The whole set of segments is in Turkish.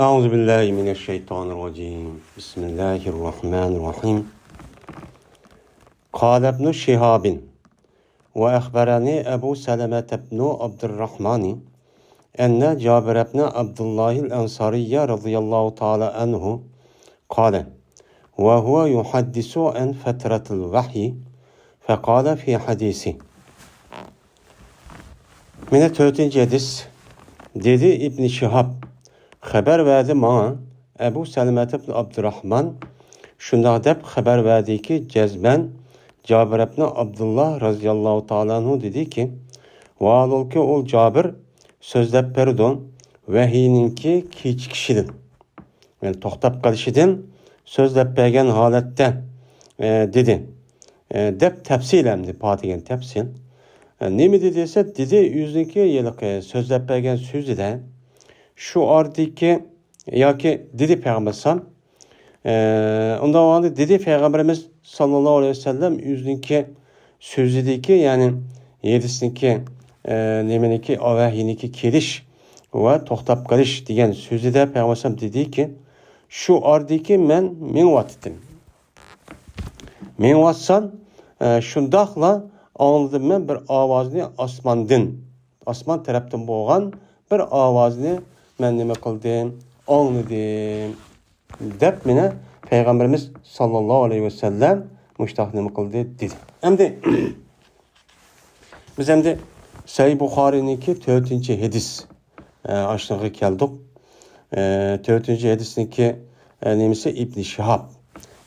أعوذ بالله من الشيطان الرجيم بسم الله الرحمن الرحيم قال ابن شهاب وأخبرني أبو سلمة بن عبد الرحمن أن جابر بن عبد الله الأنصاري رضي الله تعالى عنه قال وهو يحدث عن فترة الوحي فقال في حديثه من 4. hadis dedi İbn Şihab haber verdi bana Ebu Seleme ibn Abdurrahman şunda dep haber verdi ki cezben Cabir ibn Abdullah radıyallahu ta'ala anhu dedi ki valol ki ol Cabir sözlep perdon vahiyininki kiç kişidin. Yani toxtab qalışidin sözlep bergen halette dedi. Dep tepsilemdi patigen tepsil. Nemi dediyse dedi yüzünki yılık sözlep bergen sözü de şu ardiki ya ki dedi Peygamber ondan o anda dedi Peygamberimiz sallallahu aleyhi ve sellem yüzünki sözüdeki yani yedisindeki nemeniki avahiyiniki keliş ve toxtab qalış degan sözü de Peygamber dedi ki şu ardiki men vattim. Men vatsan şundaqla anladım ben bir avazını asman taraftan boğan bir avazını men nime kıldım, anladım. Dep mene Peygamberimiz sallallahu aleyhi ve sellem müştah nime kıldı dedi. Biz hem Sahih Bukhari'ninki 4. hadis aşağı geldik. 4. hadisninki nemisi İbn Şihab.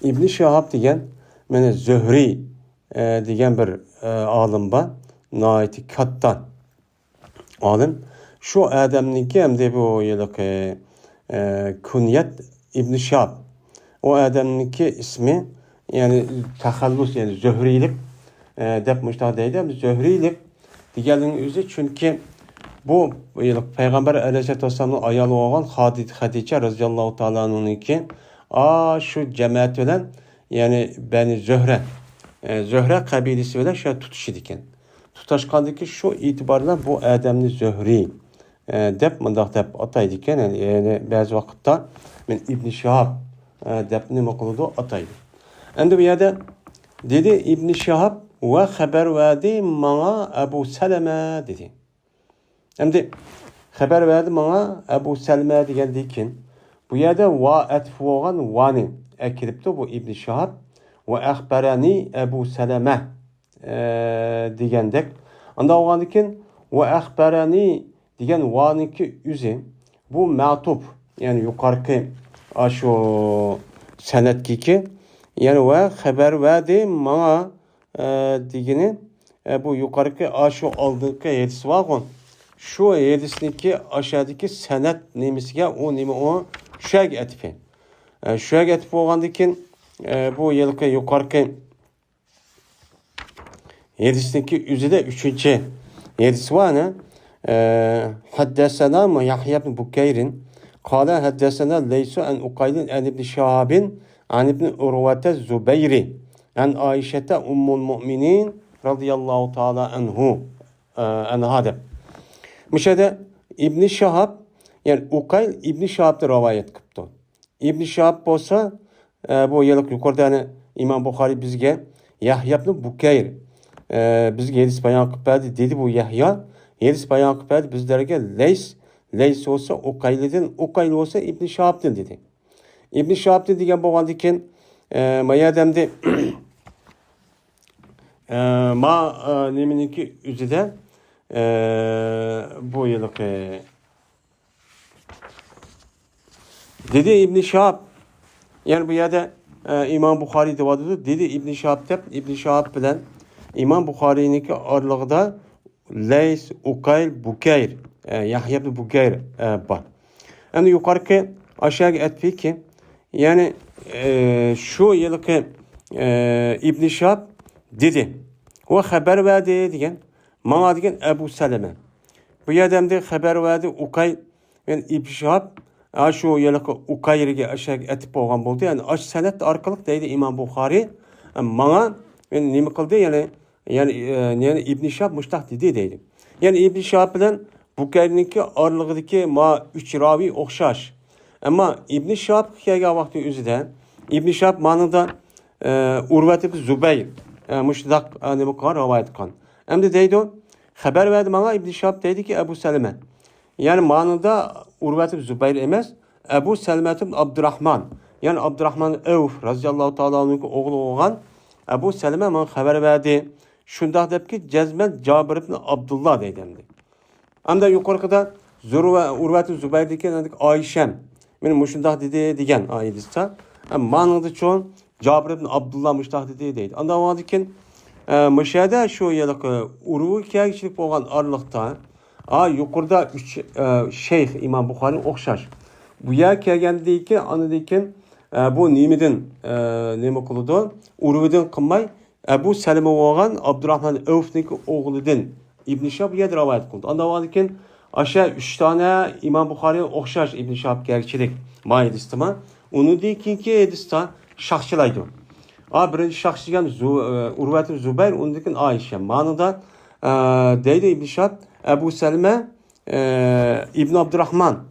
İbn Şihab degen mene Zöhri degen bir alim ba, naiti kattan alim. Şu adamninki hem de bu yıllık kunyet İbn Şihab. O adamninki ismi yani tahallus yani zöhrilik dep müştah deydi. Zöhrilik diğerinin yüzü çünkü bu yıllık Peygamber Aleyhisselatü Vesselam'ın ayalı olan Hatice radıyallahu ta'ala anh'unki şu cemaat olan yani beni Zöhre kabilesi olan şey tutuşu diken. Tutaşkandaki şu itibarla bu adamni Zöhri dep mındak dep ataydı diken yani bazı vakitte ben İbn Şihab dep ne makuludu ataydı. Ende bir yerde dedi İbn Şihab ve haber verdi bana Ebu Seleme dedi. Şimdi haber verdi bana Ebu Seleme diyen dikin. Bu yerde va etfu olan vani ekilipti bu İbn Şihab ve ahberani Ebu Seleme diyendek. Anda olan dikin ve ahberani diyen vaniki üzi bu ma'tub yani yukarıki şu senetkiki yani ve haber verdi bana digini bu yukarıki şu aldığı yedisi var on. Şu yedisindeki aşağıdaki senet nemisiga o nemi o şag etfi. Şag etfi olgandikin bu yılki yukarıki yedisindeki üzerinde 3. yedisi var ne? Haddesena mı Yahya ibn Bukayrin kâle haddesena leysu en ukaydin en ibn Şahabin an ibn Urvete Zubeyri en Ayşete ummul mu'minin radıyallahu ta'ala anha. Müşahede İbn Şihab yani Ukayl İbn Şihab'da rivayet kıptı. İbn Şihab olsa bu yıllık yukarıda yani İmam Bukhari bizge Yahya ibn Bukayr bizge yedis bayan kıptı dedi bu Yahya yedis bayan kıptı bizlerge Leys olsa Ukayl olsa İbn Şihab'dan dedi. İbn Şihab'da diyen bu andiken mayademde neminiki üzide bu yıllık dedi İbn Şihab yani bu yerde İmam Bukhari devadıdı dedi İbn Şihab tep İbn Şihab bilen İmam Bukhari'ninki aralığında Leys, Ukayl, Bukayr Yahya ibn Bukayr var. Yani yukarıki aşağı etpi ki yani şu yıllık İbn Şihab dedi o haber verdi diyen bana diyen Ebu Seleme. Bu yerdemde haber verdi Ukayl yani İbn Şihab şu yıllık Ukayl'e aşağı etip olgan oldu. Yani aş senet arkalık deydi İmam Bukhari bana yani ne kıldı yani İbn Şihab müştah dedi deydi. Yani İbn Şihab bilen Bukayr'ninki aralığındaki 3 ravi okşaş. Ama İbn Şihab hikaye vakti üzüde İbn Şihab manında Urvet ibn Zübeyir müştak ne bu kadar rivayet kan. Hem de deydi o haber verdi bana İbn Şihab dedi ki Ebu Seleme. Yani manında Urvet ibn Zübeyir emez Ebu Seleme ibn Abdurrahman. Yani Abdurrahman Evf radıyallahu ta'ala onun oğlu olan Ebu Seleme bana haber verdi. Şunda deyip ki Cezmen Cabir ibn Abdullah deydi. Hem de yukarıda Urvet ibn Zübeyir diken Ayşem. Benim müştak dedi diyen ayetista. Manında çoğun Cabir ibn Abdullah müştak dedi deydi. Anda vardı ki müşahede şu yıllık Urvu kişilik olan aralıkta yukarıda Şeyh İmam Bukhari okşar. Bu yer kelgendi ki anıdayken bu nimidin nime kılıdı. Urvu'dan kılmay Ebu Seleme olan Abdurrahman Evf'nin oğludan İbn Şihab yer rivayet kıldı. Anda vardı ki aşağı 3 tane İmam Bukhari okşar İbn Şihab gerçelik mayedistima. Onu değil ki edista şahsılaydı. Birinci şahsıyan Urvet ibn Zübeyir onundakin Ayşe. Manada deydi İbn Şihab Ebu Seleme İbn Abdurrahman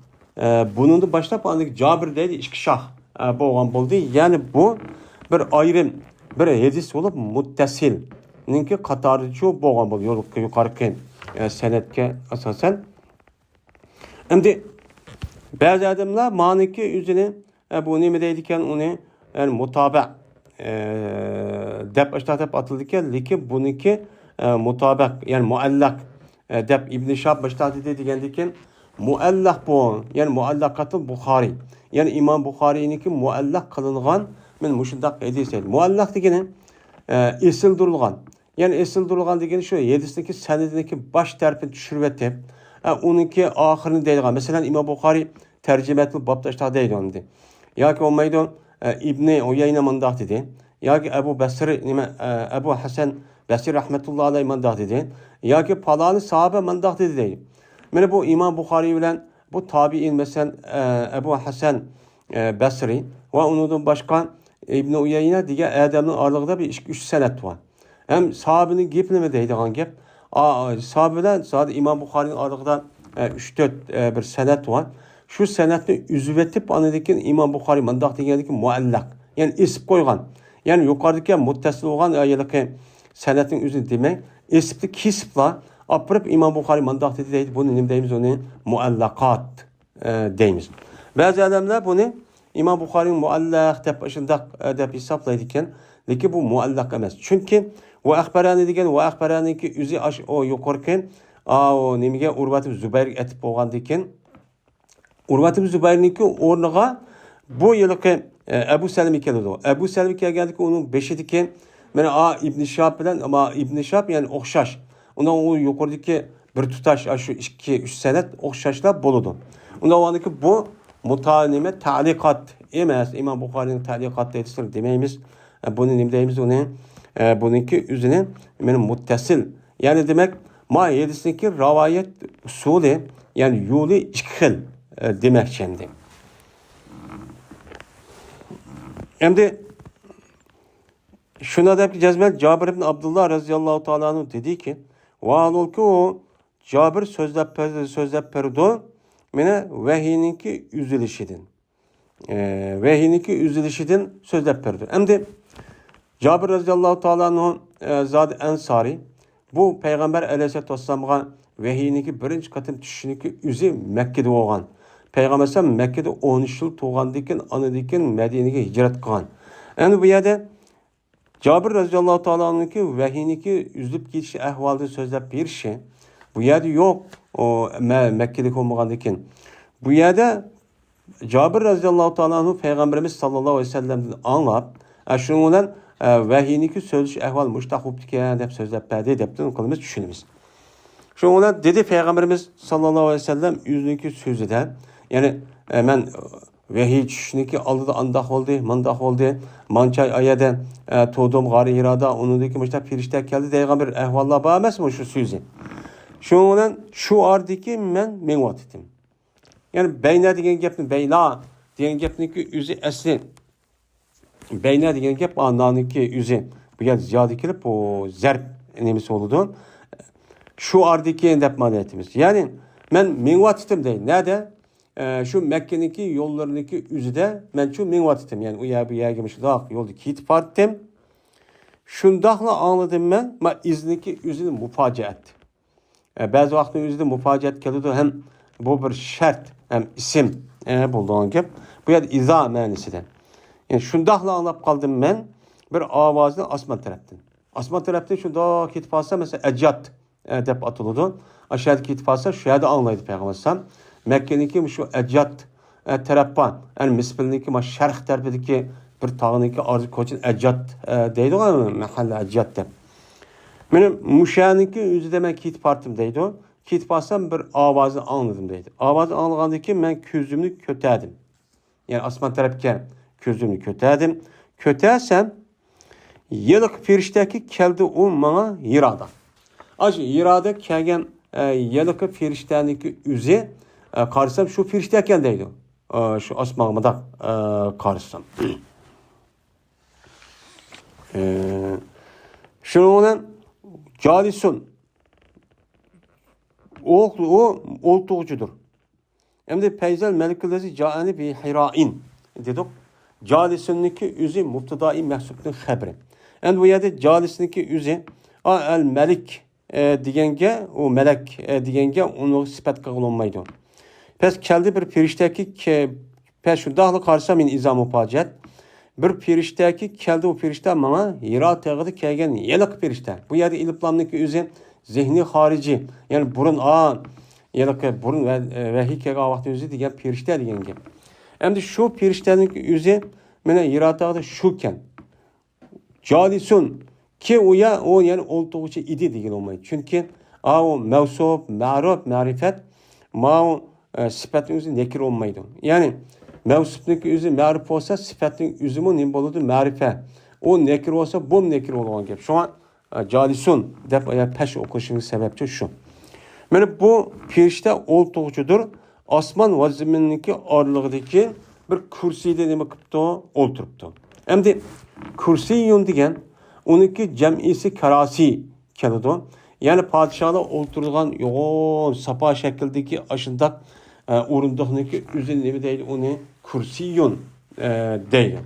bunun da başlap andık Cabir deydi iki şah bu olan buldu. Yani bu bir ayrım bir hadis olup muttasil. Ninki katarıcı bu olan buldu. Yukarıki senetke asasen. Şimdi bazı adamlar maniki yüzüne bu nime deydiken onu yani mutabe dep başta atıldıkken liki bununki mutabak yani muallak dep İbn Şihab başta dediğindikken muallak bu yani muallakatı Bukhari yani İmam Bukhari'ninki muallak kılıngan men muşundaq hadis muallak degeni esil durulgan yani esil durulgan degeni şu yedisindeki senedindeki baş tarafını düşürüp onunki ahirini deydigan mesela İmam Bukhari tercümetli babdaşta deydi onu de ya ki olmaydı İbni Uyeyne mandaq dedi ya ki Ebu Basri Ebu Hasan Basri rahmetullahi aleyh mandaq dedi ya ki palanı sahabe mandaq dedi. Mene bu İmam Bukhari bilen bu tabi'in mesela Ebu Hasan Basri ve onun başka İbni Uyeyne diye adamın aralığında bir 3 senet var. Hem sahabenin gepini mi deydiğin gep sahabeden sadece İmam Bukhari'nin aralığında 3-4 bir senet var. Şu senetni üzüvetip anıdaki İmam Bukhari mandaq degendeki muallak. Yani isip koygan. Yani yukarıdaki muttasil olan ayetdeki senetin üzü demek isipli kisipla apırıp İmam Bukhari mandaq dedi. Bunu ne deyimiz onu muallakat deyimiz. Bazı adamlar bunu İmam Bukhari'nin muallak dep başında dep hesaplaydıkken leki bu muallak emas. Çünkü ve ahbarani degen ve ahbarani ki üzü o yukarıken o nimige Urvet ibn Zübeyir etip bolgandikken Urvet ibn Zübeyir'ninki ornağa bu yılki Ebu Seleme keldi. Ebu Seleme geldi ki onun beşidiki men İbn Şihab bilen ama İbn Şihab yani okşaş. Ondan o yukarıdaki bir tutaş şu 2-3 senet okşaşlar boludu. Ondan o andaki bu mutanime talikat emas İmam Bukhari'nin talikat dediğini demeyimiz. Bunun nimdeyimiz onu bununki üzerine benim muttasil. Yani demek ma yedisindeki rivayet usulü yani yolu işkil demek şimdi. Şimdi şuna da cezmet Cabir ibn Abdullah radıyallahu ta'ala anhu dedi ki "Valol ki o Cabir sözlep perdo mene vehininki üzülüşidin. Vehininki üzülüşidin sözlep perdo." Şimdi Cabir radıyallahu ta'ala anhu zat Ensari bu Peygamber aleyhissalatu vesselam'a vehininki birinci katım düşüşünki üzü Mekke'de olgan. Peygamber sallam Mekke'de 13 yıl tuğandikin anıdikin Medine'ye hicret kılan. Yani bu yerde Cabir radıyallahu ta'ala anh'ınki vehiniki üzülüp gidişi ahvalda sözlep bir şey. Bu yerde yok o Mekke'de olmagandikin. Bu yerde Cabir radıyallahu ta'ala anh'ı Peygamberimiz sallallahu aleyhi ve sellem'den anlap şununla vehiniki sözlüş ahval müştahub diken dep sözlep berde depten kılımız düşünümüz. Şununla dedi Peygamberimiz sallallahu aleyhi ve sellem yüzündeki sözü de yani hemen vehiy düşüşünki aldı da andaq oldu, mandaq oldu. Mançay ayada to'dum g'ari Hirada onundaki müşta pirişte geldi deygan bir ahvallar bar emasmi şu sözü. Şunun bilan şu ardiki men menvat etdim. Yani beyna degan gapni beyna degan gapniki o'zi asli beyna degan gap andaniki o'zi bu yer ziyodi kelib o zarb nemisi bo'ldi. Şu ardiki deb ma'no etamiz. Yani men menvat etdim dey. Nerede? şu Mekke'ninki yollarındaki üzüde ben şu minvattim. Yani o yer bu yerge mışdaq yolda kitip parttim. Şundaqla anladım ben. Ma izniki üzünü mufaciat. Bazı vaktin üzüde mufaciat keldi hem bu bir şart hem isim bulduğun gibi. Bu yer iza manisidir. Yani şundaqla anlap kaldım ben. Bir avazını asman taraftan. Asman taraftan şunda kitip alsa mesela eccat dep atıldı. Aşağıda kitip alsa şu yerde anlaydı Peygamber. Mekke'ninki şu eccat taraftan. Yani misbilninki ma şerh tarafındaki bir tağınınki arzu koçun eccat deydi o mahalle eccat dep. Benim muşaninki yüzü demek kitip partim deydi o. Kitip alsam bir avazını anladım deydi. Avazını anladığındaki ben közümünü kötədim. Yani asman tarafken közümünü kötədim. Kötəsem yılıq firişteki keldi o bana yirada. Acı yirada kelgen yılıq firişteki üzü karşısam şu firişteken deydi. Şu asmağımı da karşısam. Şununla calisun o oltuğucudur. Hem de Peyzel Melikülezi caani bi hirain dedik. Calisun'niki üzü mubtadai mehsubun habri. En bu yerde calisun'iki üzü el melik degenge o melek degenge onu sıfat kılınmaydı. Pes keldi bir firişteki ki pes şu dahlı karşısa min izamı pacet. Bir firişteki keldi o firişte bana yira teğidi kelgen yelik firişte. Bu yerde iliplamdaki üzü zihni harici. Yani burun yelik burun ve hikega vakti üzü degen firişte degen gibi. Hem de şu firiştenin üzü mene yira teğidi şuken. Calisun ki o yani olduğucu idi degen olmayı. Çünkü o mevsub, ma'ruf, marifet ma sıfatın üzü nekir olmaydı. Yani mevsubniki üzü ma'ruf olsa sıfatın üzü mü nim boludu marife. O nekir olsa bu nekir olan gibi. Şu an calisun dep peş okuşunun sebepçi şu. Yani bu firişte olduğucudur. Asman ve ziminniki aralığındaki bir kürsüde nime kıptı oturuptu. Hem de kürsiyun degen onunki cem'isi karasi kelidi. Yani padişahla oturduğun yoğun sapa şekildeki aşındak orundağındaki üzerine nemi deydi onu kürsiyun deydi.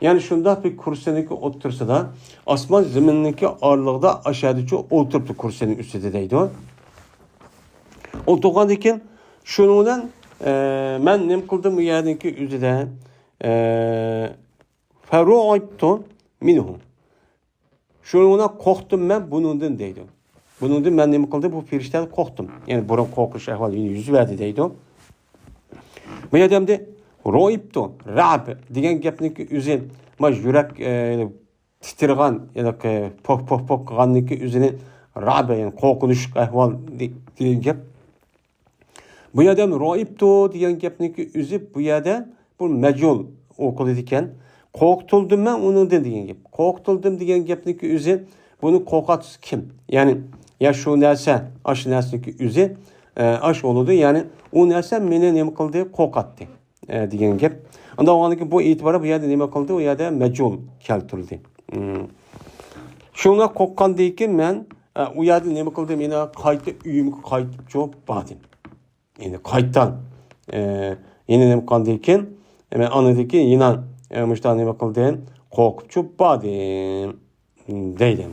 Yani şunda bir kürsüdeki otursa da asman zemindeki ağırlıkta aşağıdaki oturuptu kürsünün üstünde deydi o. Oturduğundaki şununla ben nem kıldım bu yerdeki üzerinde feru'aytun minhum. Şununla korktum ben bunundan deydi. Bunundan ben nem kıldım bu firişten korktum. Yani burun korkuş ehval yüzü verdi deydi o. Bu yerdemde ro'ibtu, ra'b degan gapniki o'zi mana yurak titirgan yani pok qilganniki o'zini ra'b yani qo'rqinish ahvol degan gap. Bu yerda ro'ibtu degan gapniki o'zi bu yerda bu majul o'qiladi ekan. Qo'rqtildim men undan degan gap. Qo'rqtildim degan gapniki o'zi buni qo'rqatisi kim? Yani ya shu narsa, shu narsaniki o'zi aş oldu yani o narsa meni nima qildi qo'rqatdi degan gap. Unda o'g'aniki bu e'tibora bu yerda nima qildi? U yerda majul keltirildi. Shunga qo'rqqandan keyin men u yerda nima qildim? Meni qayta uyimga qaytib jo'p bordim. Endi qaytdan yana nima qilgandan keyin men anadiki yana mushta nima qildim? Qo'rqib jo'p bordim deydi.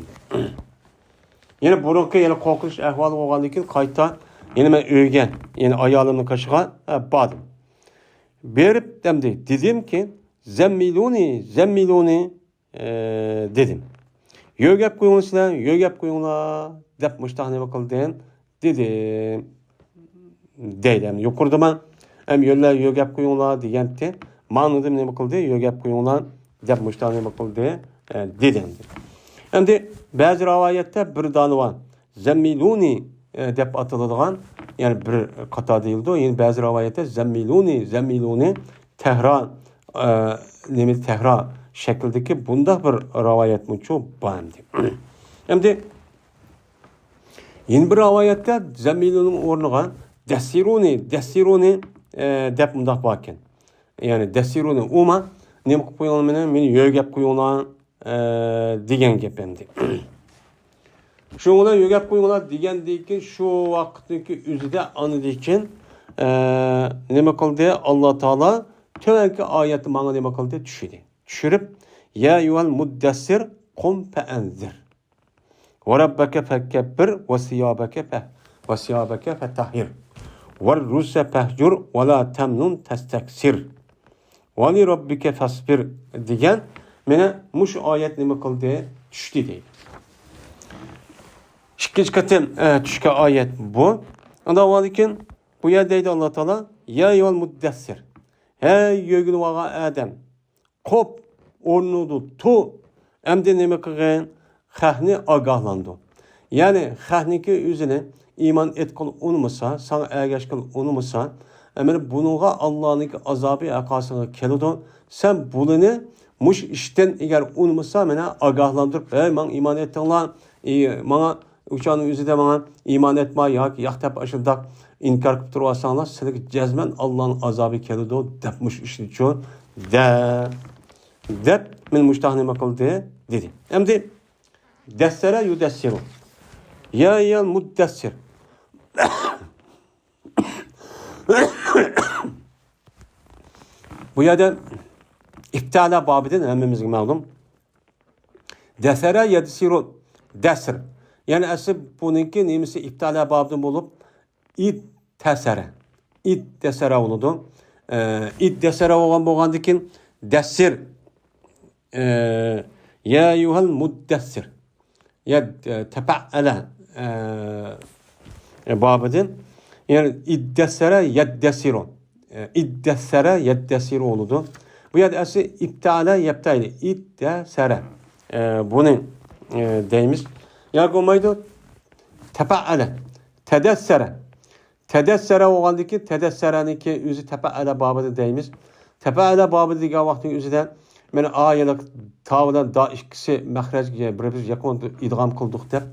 Yana burunki yana qo'rqish ahvoli bo'lgandan keyin qayta yine ben öğen, yani ayağımın kaşığa badım. Berip demdi. Dedim ki zemmiluni dedim. Yögep koyunlar, yögep koyunlar. Dep müştahane bakıldım. Dedim. Deydim. Yukarıda ben hem yöller yögep koyunlar diyenti. Manladım ne bakıldı? Yögep koyunlar. Dep müştahane bakıldı. Dedim. Hem de bazı rivayette bir tane var. Zemmiluni dep atıldıgan yani bir kata değildi o. Yani bazı rivayette zemmiluni tehra nemi tehra şekildeki bunda bir rivayet mi çok bağımdı. Hem de yeni bir rivayette zemmilunun ornuna desiruni dep mundak bakken. Yani desiruni uma nemi koyulan beni yögep koyulan digen gepemdi. Şunlar yögep koyulan digen deyken şu vakitteki üzüde anı deyken nima qildi? Alloh taolo tövənki ayeti bana nima qildi? Düşürüp ya yuval muddassir qum fa'anzir. Ve rabbeke fekebbir ve siyabeke fetahhir. Ve russe fehcur ve la temnun testeksir. Ve li rabbike fasbir degan mene muş ayet nima qildi? Düştü deydi. İkinci katım düşke ayet bu. Onda valikin bu yer deydi Allah Teala ya yol muddessir. Hey yögün vaga Adem. Kop ornudu tu. Emde nime kıgın xahni agahlandı. Yani xahniki üzerine iman et kıl unumasa, sana ergeç kıl unumasa, emir bununla Allah'ın azabı akasına kelidu. Sen bunu muş işten eğer unumasa mena agahlandırıp, man iman ettin lan, bana uçağının üzerinde bana iman etme, yaktap aşıldak, inkar kıptır vasanlar, senin cezmen Allah'ın azabı kelidu, depmuş işini çoğun, dep min muştahni makıl dedi. Hem de dessere yudessiru. Ya yel muddessir. Bu yerde iptala babiden hemmimizin malum. Desere yedisiru desir. Yani asıl bununki nemisi iptala babiden bulup id tesere. İd desere oludu. İd desere olan boğandikin desir. Ya yuhal muddessir. Ya tefa'ale babeden yani iddessere yeddesiru. İddessere yeddesiru oludu. Bu yerde asıl iptale yaptaydı. İddessere. Bunun deyimiz. Ya komaydı tefa'ale. Tedessere. Tedessere oğandaki tedessereniki yüzü tefa'ale babede deyimiz. Tefa'ale babede diye vaktin yüzüden men ayılık tavıdan da ikisi mehrecge bir yakın idgam kıldık dep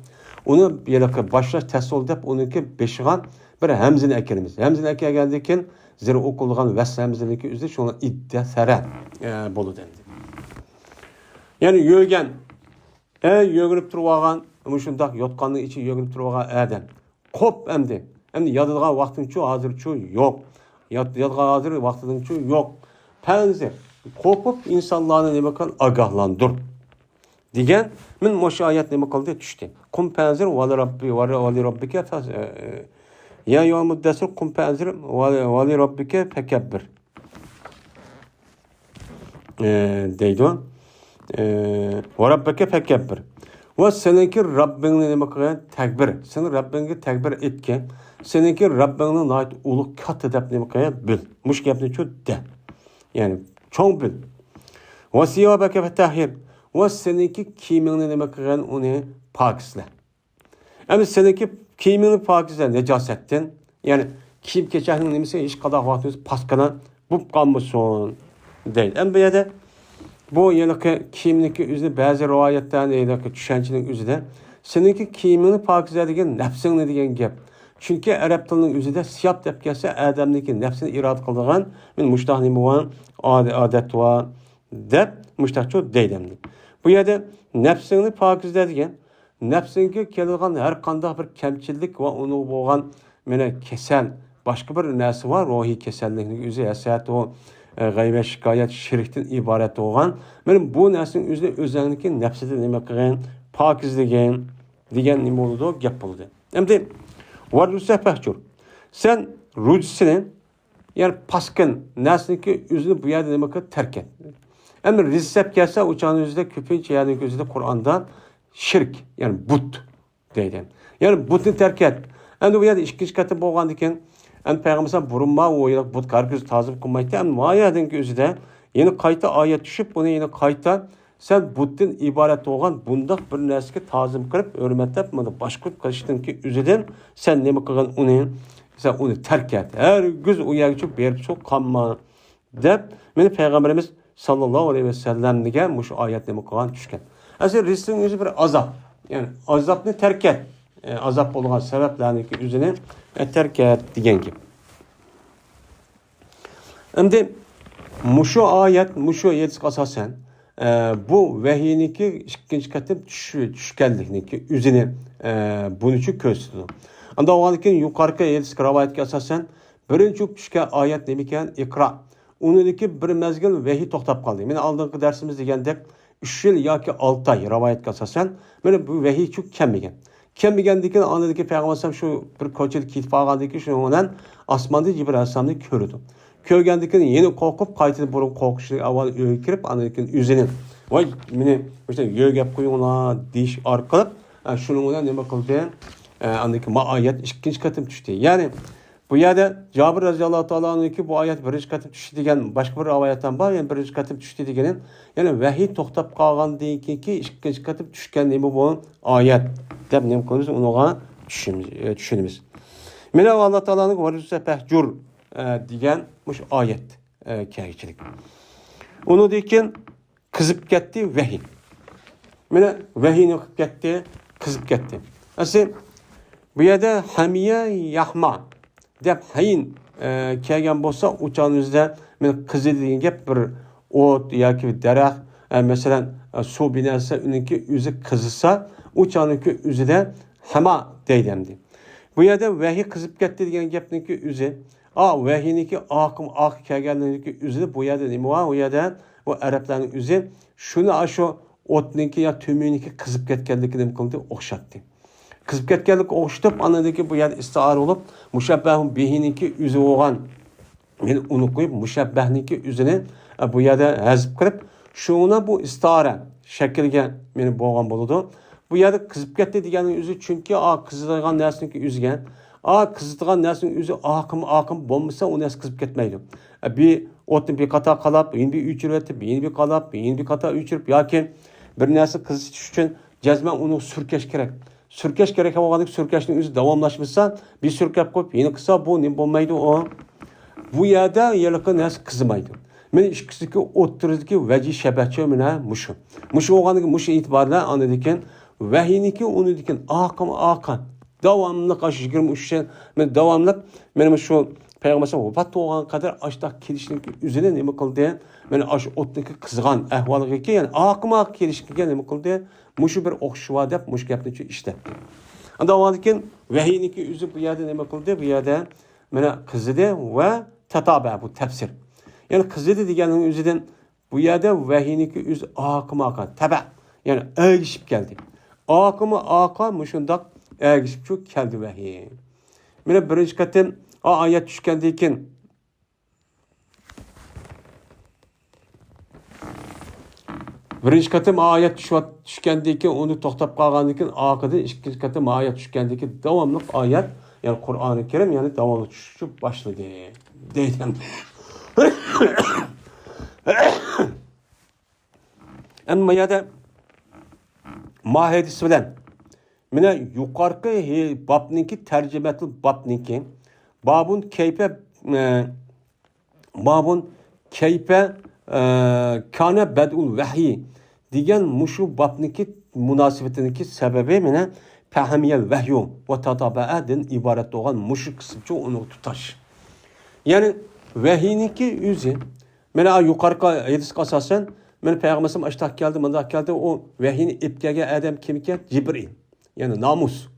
onu yelaka başlaş tesol dep onunki beşigan bir hemzini ekirimiz. Hemzini eke geldikin zira okulgan ves hemziniki üzde şuna iddesere bolu dendi. Yani yögen yögünüp turvagan muşundak yotkanlığı içi yögünüp turvagan adam. Kop emdi. Emdi yadılgan vaktin çoğu hazır çoğu yok. Yadılgan hazır vaktin çoğu yok. Penzi. Kopup insanlarını ne bakın agahlandır. Digen min moşu ayet ne bakıldı düştü. Kum penzir vali rabbike ya yevmud desir kum penzir vali rabbike fekebbir. Deydi o. Ve rabbike fekebbir. Ve seninki Rabbini ne bakın tekbir. Senin Rabbini tekbir etken. Seninki Rabbini nait ulu kat edip ne bakın bil. Muş gepni çu de. Yani çoğun bil. Ve siyabeke fetahhir. Ve seninki kimini ne bakın onu pakisle. Ama seninki kimini pakisle necasetten. Yani kim geçerinin nemisi hiç kadar vaktiniz paskana bu kalmışsın değil. Ama bir de bu yılki kimlik üzerinde bazı rivayetlerden yılki düşüncenin üzerinde seninki kimini pakisle degen nefsini degen gap. Çünkü Arap dilinin üzerinde siyap dep gelse adamdaki nefsini irad kıldıgan men muştahni bulan adet var dep muştahçı deylemdi. Bu yerde nefsini pakisle degen nefsinki kelgan her qanday bir kemçillik ve onu boğan mene kesel başka bir nesi var ruhi kesellikning üzü esat o gaybe şikayet şirkten ibaret olan men bu nesin üzü özünki nefside nima qilgan pokizlagan degan nima bo'ldi gap bo'ldi. Endi varrusa fahjur sen rujsini yani paskin nesinki üzünü bu yerde nima qilib terk et. Endi rizsep gelse uçağın üzerinde köpünçe yani gözünde Kur'an'dan şirk yani but deydi. Yani butni terk et. Endi bu yerde ikkinchi katı bo'lgan ekan. Endi Peygamber burunma o'ylab but kargız tazim qilmaydi. Endi mayadinki o'zida yeni qayta oyat tushib, buni yeni qayta sen butdan iborat bo'lgan bundaq bir narsaga tazim qilib, hurmatlab, mana boshqa qilishdanki o'zidan sen nima qilgan uni sen uni terk et. Hergiz u yerga berib cho'q qolma deb meni Peygamberimiz sallallohu alayhi vasallam degan mush oyat nima qilgan tushgan. Aslında rizqning o'zi bir azap. Yani azapni terk et. Azap bo'lgan sabablarniki o'zini terk et degan gap. Endi mushu oyat, mushu yetishga asosan bu vahiyniki ikkinchi qatim tushganlikniki o'zini buni uchun ko'rsatdi. Unda o'g'ankin yuqorqi yetishga rivoyatga asosan Birinchi tushgan oyat nima ekan? Iqro. Unidagi bir mezgil vahiy to'xtab qoldi. Meni oldingi darsimiz degandek 3 yil yoki 6 oy rivoyatga asosan mana bu vahiy chu kelmagan. Kelmagandan onadagi payg'ambar shu bir ko'chada ketib qolgandan keyin shu bilan osmonda Jibril alayhisolamni ko'rdi. Ko'rgandan keyin yana qo'rqib qaytadan burun qo'rqishlik avval uyga kirib anadan o'zini voy meni o'sha yo'gab qo'yinglar deyish orqali shuning bilan nima qildi? Andaki oyat ikkinchi qatim tushdi. Ya'ni bu yerda Jabir roziyallohu taolo'niki bu oyat birinchi qatim tushdi degan boshqa bir rivoyatdan bor. Yani birinchi qatim tushdi degani, ya'ni vahiy to'xtab qolgandan keyin ikkinchi qatim tushgan nima bu oyat deb nima qilamiz? Unaga tushunamiz. Mana Alloh taoloning varisa pahjur degan mush oyat kelgichilik. Unidan qizib ketdi vahiy. Mana vahiyni qilib ketdi, qizib ketdi. Asli bu yerda hamiya yahma deb hayin kelgan bo'lsa, o'chanizda men qizi degan gap bir o't yoki daraxt, masalan, suv binasi uniki o'zi qizisa, o'chaniki o'zida hama deydimdi. Bu yerda vahiy qizib ketdi degan gapniki o'zi, vahiyniki oq kelganligi o'zi bu yerda nima va u yerda bu arablarning o'zi shuni shu o'tniki yo tumuniki qizib ketganligini qildi o'xshatdi. Qizib ketganlik o'xshatib, anadagi bu yer istiara bo'lib, mushabbahun bihiniki o'zi bo'lgan. Men uni qo'yib mushabbahniki o'zini bu yerda hazb qilib, shuni bu istiara shaklga meni bo'lgan bo'ladi. Bu yerda qizib ketdi deganing o'zi chunki qizilgan narsaniki o'ziga, qizilgan narsaning o'zi oqim bo'lmasa, u narsa qizib ketmaydi. Bir o'tni bir qata qalab, yana bir o'chirib, yana bir qalab, yana bir qata o'chirib yoki bir narsa qizish uchun jazman uni surkash kerak. Surkash kerak bo'lganda surkashning o'zi davomlashmasa, bir surkab qo'yib, yana qilsa bu nima bo'lmaydi o. Bu yerda yiliqi narsa qizimaydi. Men ikkisiki o'ttirdiki vaji shabacha mana mushu. Mushu bo'lganiga mushu e'tiborla anadikin vahiyniki unidikin oqim davomli 23 yil men davomli men shu payg'ambar vafot bo'lgan qadar ashta kelishlik o'zini nima qildi? Meni ash o'tniki qizg'an ahvoliga kelgan oqim kelishga nima qildi? Mushu bir o'xshuva deb mush gapni ishlatdi. Unda o'zikin vahiyniki o'zi bu yerda nima qildi? Bu yerda mana qizidi va tataba bu tafsir. Yani qizidi deganing o'zidan bu yerda vahiyniki o'zi oqim taba. Yani ergishib keldi. Oqimi mushundoq ergishib shu keldi vahiy. Mana birinchi qatim oyat tushgandan keyin birinchi qatim oyat tushgandan keyin uni to'xtab qolgandan keyin oqidan ikkinchi qatim oyat tushgandan keyin davomli oyat, ya'ni Qur'oni Karim ya'ni davomli tushib boshladi deydi. Ammo yerda mahadis bilan mana yuqorqi babniki tarjimatul babniki babun kayfa kana badul vahiy degan mushu babniki munosabatiniki sababi mana fahamiyal vahyu va tatabaadan iborat bo'lgan mushu qismcha uni tutash. Ya'ni vahiyniki o'zi mana yuqorqi hadisga asosan men payg'ambarim ashta keldi, bunda keldi, o vahiyni ipkaga adam kim ekan? Jibril. Yani namus.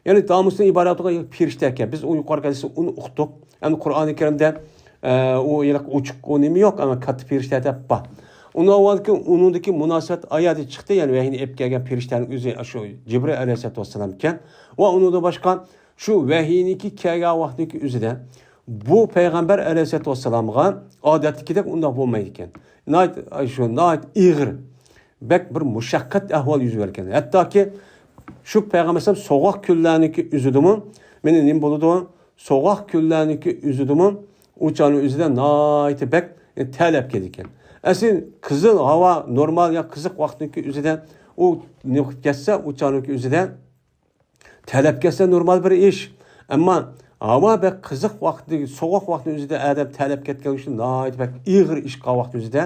Yani namusdan iborat bo'lgan firishta ekan. Biz u yuqorqi uni uqdik. Yani Qur'oni Karimda o yiliq uchuq nima yo'q, ama katta firishta deb bor. Undan avvalgi uningdagi munosabat oyati chiqdi, ya'ni vahiyni ipkaga firishtaning o'zi shu Jibril alayhisolatu vassalam ekan. Va uningda boshqa shu vahiyniki kelgan vaqtniki o'zida bu payg'ambar alayhisolatu vassalamga odatdagidek undoq bo'lmaydi ekan. Nayt ig'ir bek bir mushaqqat ahvol yuz bergan. Hattoki shu payg'ambar so'g'oq kunlarniki o'zidimi, meni nim bo'ladi, so'g'oq kunlarniki o'zidimi, o'chani o'zida nayt bek talab kelgan. Aslin qizil havo normal ya qiziq vaqtniki o'zida u niqib ketsa, o'chaniki o'zida talab kelsa normal bir ish. Ammo havo bek qiziq vaqtda, so'g'oq vaqtning o'zida adam talab ketgan uchun nayt bek ig'ir ish qilgan vaqt o'zida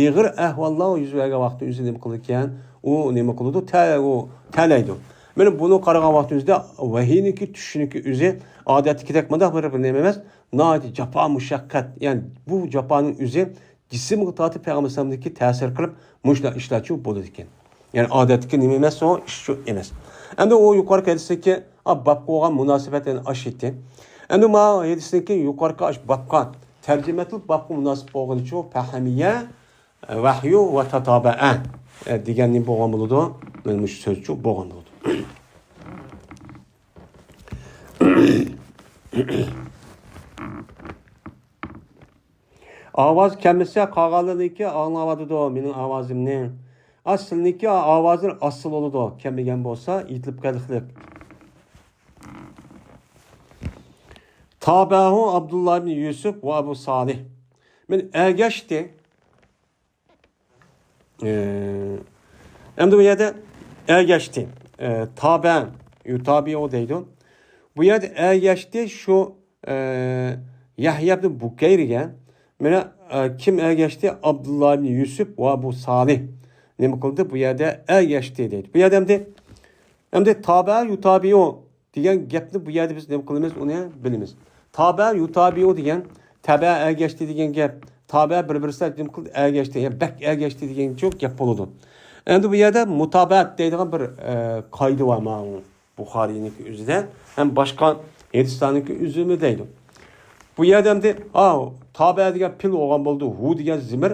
ig'ir ahvollar yuz bergan vaqtda o'zi nima qilgan? U nima qiladi? Talaydi. Mana buni qaragan vaqtimizda vahiyniki tushishniki o'zi odatdagidek mundaq bir nima emas, nayt jafo mushaqqat. Ya'ni bu jafoning o'zi jismga tortib payg'ambarimizniki ta'sir qilib mushlar ishlatchu bo'ladi ekan. Ya'ni odatdagi nima emas, o ish shu emas. Endi u yuqori hadisdagi bab bo'lgan munosabatni ashitdi. Endi ma yedisindeki yukarıki aş babka tercüme etip babka münasip olğan için fahmiye vahyu ve tataba'a deganning bo'lgan bo'ladi. Mana shu so'zchu bo'lgan bo'ladi. Ovoz kamisa qolganligi anglayotdi mening ovozimni. Aslniki ovozim asl bo'ladi. Kamigan bo'lsa yetilib qolishlik. Tabahu Abdullah ibn Yusuf ve Abu Salih. Men ergeçti. Hem de bu yerde ergeçti. Tabe, yutabi o deydi. Bu yerde ergeçti şu Yahya ibn Bukayr'e. Mene kim ergeçti? Abdullah ibn Yusuf ve Abu Salih. Ne mi kıldı? Bu yerde ergeçti deydi. Bu yerde hem de tabe, yutabi o diyen gepni bu yerde biz ne mi kılımız onu bilimiz. Tabe, yutabi o diyen tabe ergeçti diyen gep. Tabe bir-birisine ne mi kıldı? Ergeçti. Yani bek ergeçti diyen çok gep oldu. Endi bu yerda mutabat deydigan bir qoida var mana Buxoriyning o'zida ham boshqa Hindistonning o'zimi deydi. Bu yerda endi tabe degan pil bo'lgan bo'ldi, hu degan zimir,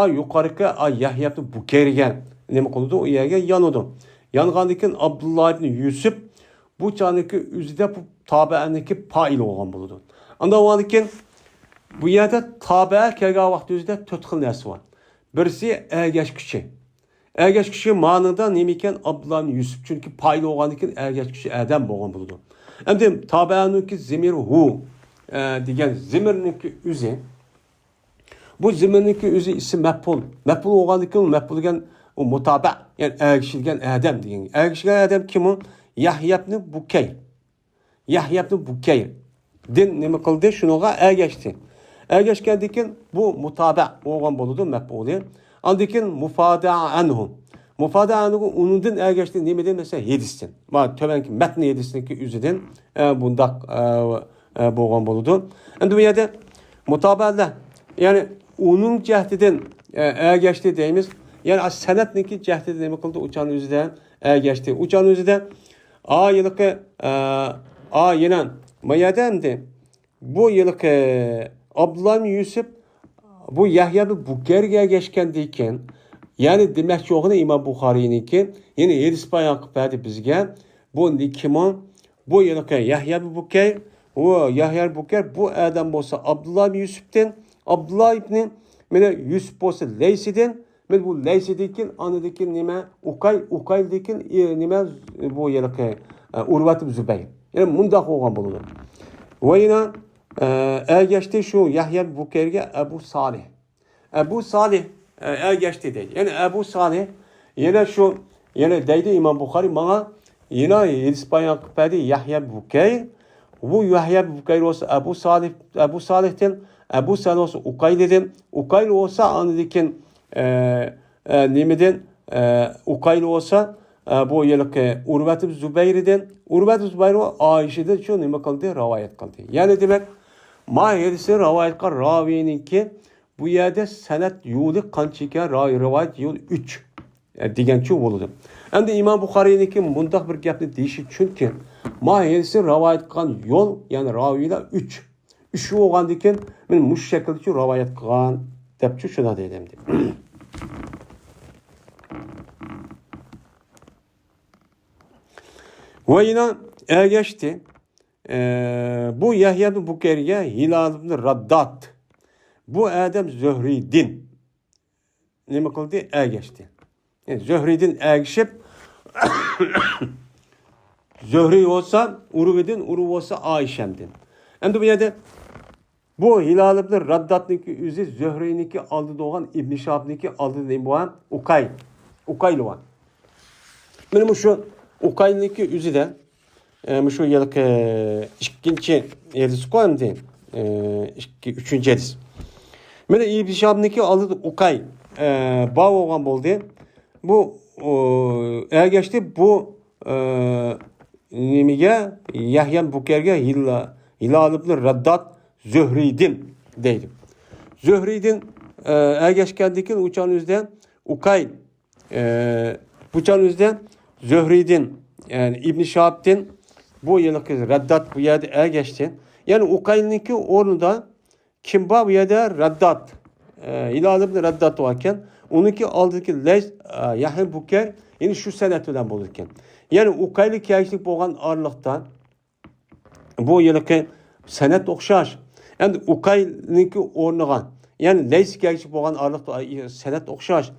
yuqoriga Yahya ibn Bukayriga nima qildi? U yerga yonadi. Yongandan keyin Abdullah ibn Yusuf bu chaniki o'zida bu tabe'niki fa'il bo'lgan bo'ldi. Unda undan keyin bu yerda tabe kelgan vaqt o'zida 4 xil narsa bor. Birisi ergashkuchi. Ergeç kişi manada nemiken Abdullah ibn Yusuf çünkü paylı olan için ergeç kişi Adem boğan buldu. Hem de tabi'anınki zimir hu diyen zimirninki üzü. Bu zimirninki üzü isim mef'ul. Mef'ul olan için mef'ul gen o mutaba yani ergeçilgen Adem diyen. Ergeçilgen Adem kim o? Yahya ibn Bukayr. Yahya ibn Bukayr. Din nemi kıldı? Şunuğa ergeçti. Ergeçkendikin bu mutaba olan buldu mef'ul. Andikin mufada anhu. Mufada anhu unudun ergeçti nemeden mesela yedistin. Bak töbenki metni yedisindeki üzüden bundak boğan boludu. Endi bu yerde mutabada yani onun cehdiden ergeçti deyimiz. Yani senetniki cehdide demek kıldı uçan üzüden ergeçti. Uçan üzüden yılıkı yine mayademdi. Bu yılıkı Abdullah ibn Yusuf bu Yahya ibn Bukayr'e geçkendiyken yani demek ki oğlu İmam Buxoriyninki yine 7 bayan qilib bizga bu nikimon bu yılki Yahya ibn Bukayr o Yahya ibn Bukayr bu adam olsa Abdullah ibn Yusuf'tan Abdullah ibn mene Yusuf olsa Leysi'den men bu Leysi'deki anadaki nime Ukay'deki nime bu yılki Urvat ibn Zübeyir yani mundaq olgan buludu. Ve yine ergeçti şu Yahya ibn Bukayr'e Ebu Salih. Ebu Salih ergeçti dedi. Yani Ebu Salih yine şu yine deydi İmam Buxori bana yine İspanya kıpedi Yahya ibn Bukayr. Bu Yahya ibn Bukayr olsa Ebu Salih'ten Ebu Salih olsa Ukayli'den Ukayli olsa anıdikin nimeden Ukayli olsa bu yılki Urvat ibn Zübeyir'den Urvat ibn Zübeyir Ayşe'den şu nime kıldı? Rivayet kıldı. Yani demek ma yedisi rivayet kıl ravininki bu yerde senet yolu kançike rivayet yolu 3 degan şu oldu. Endi İmam Buxoriyninki bundaq bir gapni deyishi çünkü ma yedisi rivayet kılan yol yani raviler 3. 3 olgandan keyin men mush şekilde şu rivayet kılgan dep şuna dedim. Ve yine ergeçti. Bu Yahya ibn Bukayr'e Hilal ibn Raddat. Bu Adem Zöhri'din. Ne mi kıldı? Ergeçti. Yani Zöhri'din ergeçip Zöhri olsa Urvedin, Uruv olsa Ayşem'din. Hem de bu yerde bu Hilal ibn Raddat'nınki üzü Zöhri'ninki aldı doğan İbn Şahab'ninki aldı deyim bu an Ukaylı var. Benim şu Ukaylı'nınki üzü de şu yılki ikinci yedisi koyayım diyeyim. Üçüncü yedisi. Mene İbn Şahab'nınki aldı Ukay bağ olgan oldu. Bu ergeçti bu nimige Yahya Bukayr'e Hilal ibn Raddat Zöhri'din deydim. Zöhri'din ergeçkendikin uçan üzden Ukay uçan üzden Zöhri'din yani İbn Şahab'din bu yılki Raddat bu yerde ergeçti. Yani Ukayl'ninki orada kim var bu yerde reddat. İlahi reddat varken onunki aldığı Leys Yahya Buker yani şu senet bilen bulurken. Yani Ukaylı kişilik boğan ağırlıktan bu yılki senet okşaş. Yani Ukayl'ninki ornagan. Yani Leys kişilik boğan ağırlıkta senet okşaş.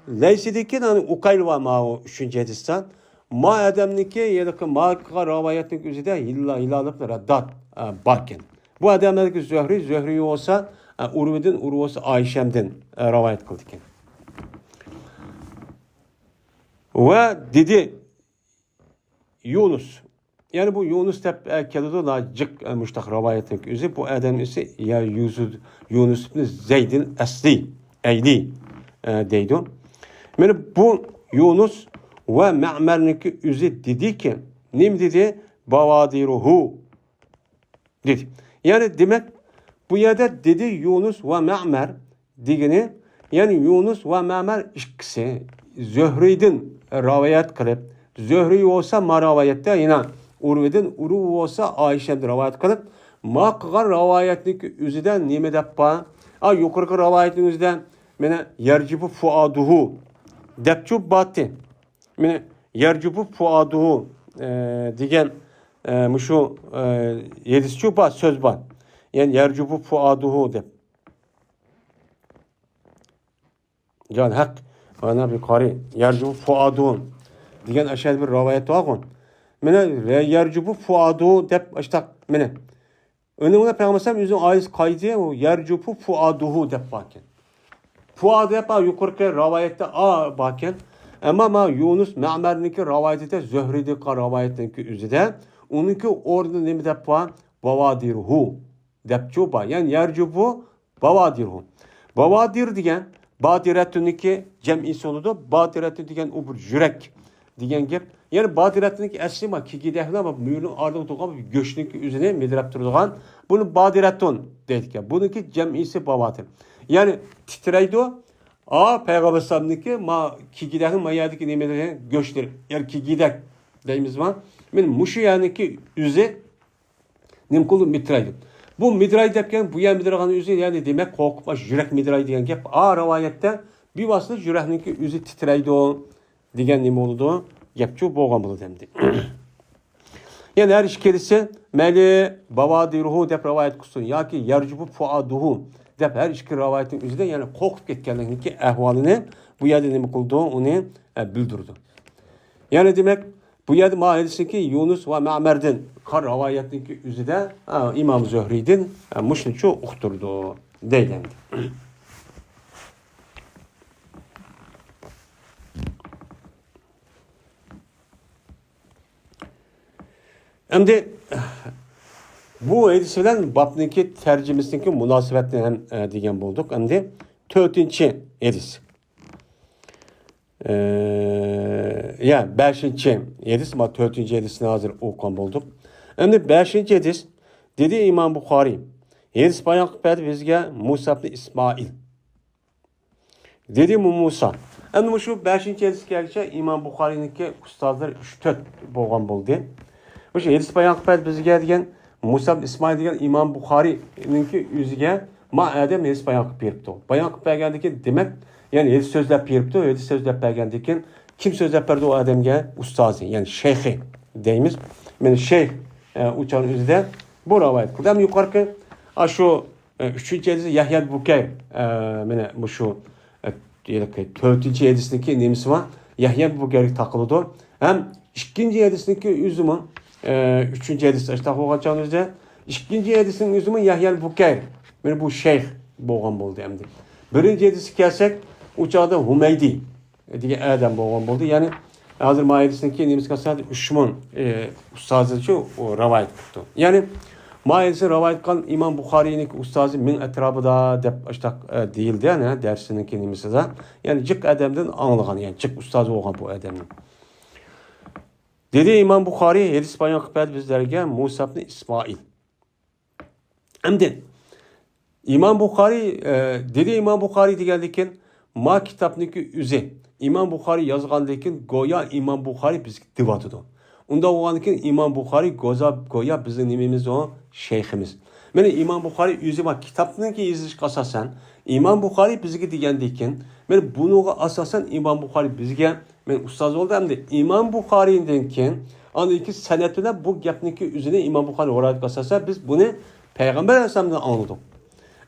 Leys'deki yani Ukayl var ma o 3. hadisten. Ma adamniki yılki ma rivayetlik üzerinde hilalık reddat barken. Bu adamdaki Zöhri olsa Urved'in Urvası Ayşem'den rivayet kıldıkken. Ve dedi Yunus. Yani bu Yunus tep kelidi la cık müştak rivayetin üzü bu adam ise ya Yunus ibn Zeyd'in asli eyli deydi. Yani bu Yunus ve Ma'mer'ninki üzü dedi ki nim dedi bavadiruhu dedi. Yani demek bu yerde dedi Yunus ve Ma'mer digini yani Yunus ve Ma'mer ikisi Zöhri'den rivayet kılıp Zöhri olsa ma rivayette yine Urve'den Uru olsa Ayşe'den rivayet kılıp ma kıgar rivayetlik üzüden nime deppa yukarı rivayetin üzüden mene yercibu fuaduhu depçu battı mene yercibu fuaduhu digen şu yedisçu bat söz bat yani yercibu fuaduhu dep can hak ana bir kari yercibu fuaduhun digen aşağı bir rivayet var. Mene yercubu fuadu dep işte mene. Önüne Peygamber yüzün ayet kaydı o yercubu fuaduhu dep bakın. Fuadu hep yukarı rivayette bakın. Ama Yunus Ma'mer'ninki rivayette Zöhri'deki rivayetinki üzerinde onunki orada ne dep var? Bavadirhu depçuba yani yercubu bavadirhu. Bavadir diyen badiretuniki cem'isi oludu. Badiretun diyen ubur jürek diyen gep. Yani badiretuniki esli ma ki gidehli ama mühürün ardına tutulan bir göçlük üzerine medirep durduğun. Bunu badiretun dedik ya. Bununki cem'isi bavadir. Yani titreydi o. Peygamber sallallahu ma ki gidehli ma yadiki nimetleri göçler. Yani ki gidek deyimiz var. Benim muşu yani ki üze nimkulu mitreydi. Bu midray derken bu yer midraganın üzü yani demek korkma jürek midray diyen gep rivayette bir vasıta jürekninki üzü titreydi o diyen nime oldu gepçu boğan bulu demdi. Yani her işkelisi meli bavadiruhu dep rivayet kusun ya ki yercubu fuaduhu dep her işki rivayetin üzerinde yani korkup ketkenliğindeki ehvalini bu yerde nime kıldı onu bildirdi. Yani demek bu yerde mahallesi ki Yunus ve Ma'mer'den kar rivayetindeki üzerinde İmam Zöhri'den müşniçu ukturdu deylendi. Şimdi bu hadislerin babniki tercümesindeki münasebetini hem diyen bulduk. Şimdi 4. hadis. Yani 5. hadis ama 4. hadisini hazır okuyan bulduk. Şimdi 5. hadis dedi İmam Bukhari. Hadis bayan kıpet bizge Musa ibn İsmail. Dedi Musa. Şimdi şu 5. hadis gelince İmam Bukhari'ninki ustazlar 3-4 boğan buldu. Bu şey hadis bayan kıpet bizge diyen Musa ibn İsmail diyen İmam Bukhari'ninki yüzüge ma adam hadis bayan kıpet yaptı. Bayan kıpet geldi demek yani hadis sözler yaptı. Hadis sözler belgendikken kim sözler verdi o adamga ustazı yani şeyhi deyimiz. Yani şeyh uçağın üzerinde bu rivayet kıldı. Hem yukarı şu 3. hadisi Yahya Buker bu şu 4. hadisindeki nemisi var. Yahya Buker'i takılıdı. Hem 2. hadisindeki üzümün 3. hadis işte okuyacağın üzere 2. hadisinin üzümün Yahya Buker. Yani bu şeyh boğan buldu hem de. 1. hadisi kelsek uçağda Humeydi diye adam boğan buldu. Yani hazır mahallesindeki nemiz kasada Üşmün ustazı o rivayet tuttu. Yani mahallesi rivayet kan İmam Bukhari'nin ustazı min etrafı da dep işte değildi yani dersindeki nemisi de. Yani cık adamdan anlayan yani cık ustazı olan bu adamın. Dedi İmam Bukhari hadis bayan kıpet bizlerge Musa ibn İsmail. Şimdi İmam Bukhari dedi İmam Bukhari digeldikken ma kitapniki üze İmam Bukhari yazgandikken goya İmam Bukhari biz divatıdı. Unda oğanıkin İmam Bukhari goya bizim nimimiz o şeyhimiz. Mene İmam Bukhari yüzü bak kitabının ki yazış asasen İmam Bukhari bizge degendikin. Men bunu asasen İmam Bukhari bizge men ustaz oldu hem de İmam Bukhari'ninkin andaki senetine bu gapniki üzerine İmam Bukhari orayet asasa biz bunu Peygamber Aleyhisselam'dan anladık.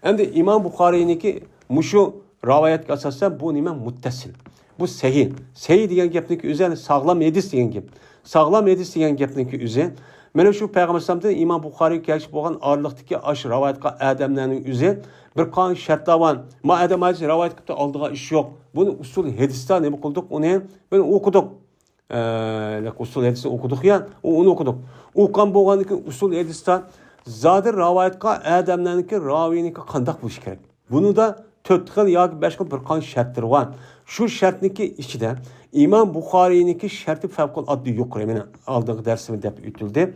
Hem de İmam Bukhari'ninki muşu rivayet asasen bu nime muttasil. Bu sahih. Sahih degan gapniki üzerine sağlam hadis degan gap. Sağlam hadis degan gapniki üzerine mana shu Peygamber Aleyhisselam'dan İmam Bukhari kelishib bo'lgan orliqdagi ash rivoyatga adamlarning o'zi bir qon shartlar bor. Ma adam hozir rivoyat qilibdi, oldiga ish yo'q. Buni usul hadisda nima qildik? Uni biz o'qidik. Usul hadisni o'qidik ya, uni o'qidik. O'qigan bo'lgandan keyin usul hadisda zodir rivoyatga adamlarniki raviyiniki qanday bo'lishi kerak. Buni da 4 xil yoki 5 xil bir qon shartlar bor. Shu shartniki ichida İmam Bukhari'ninki şartı fevkalade yukarı. Mene aldığım dersimi de ütüldü.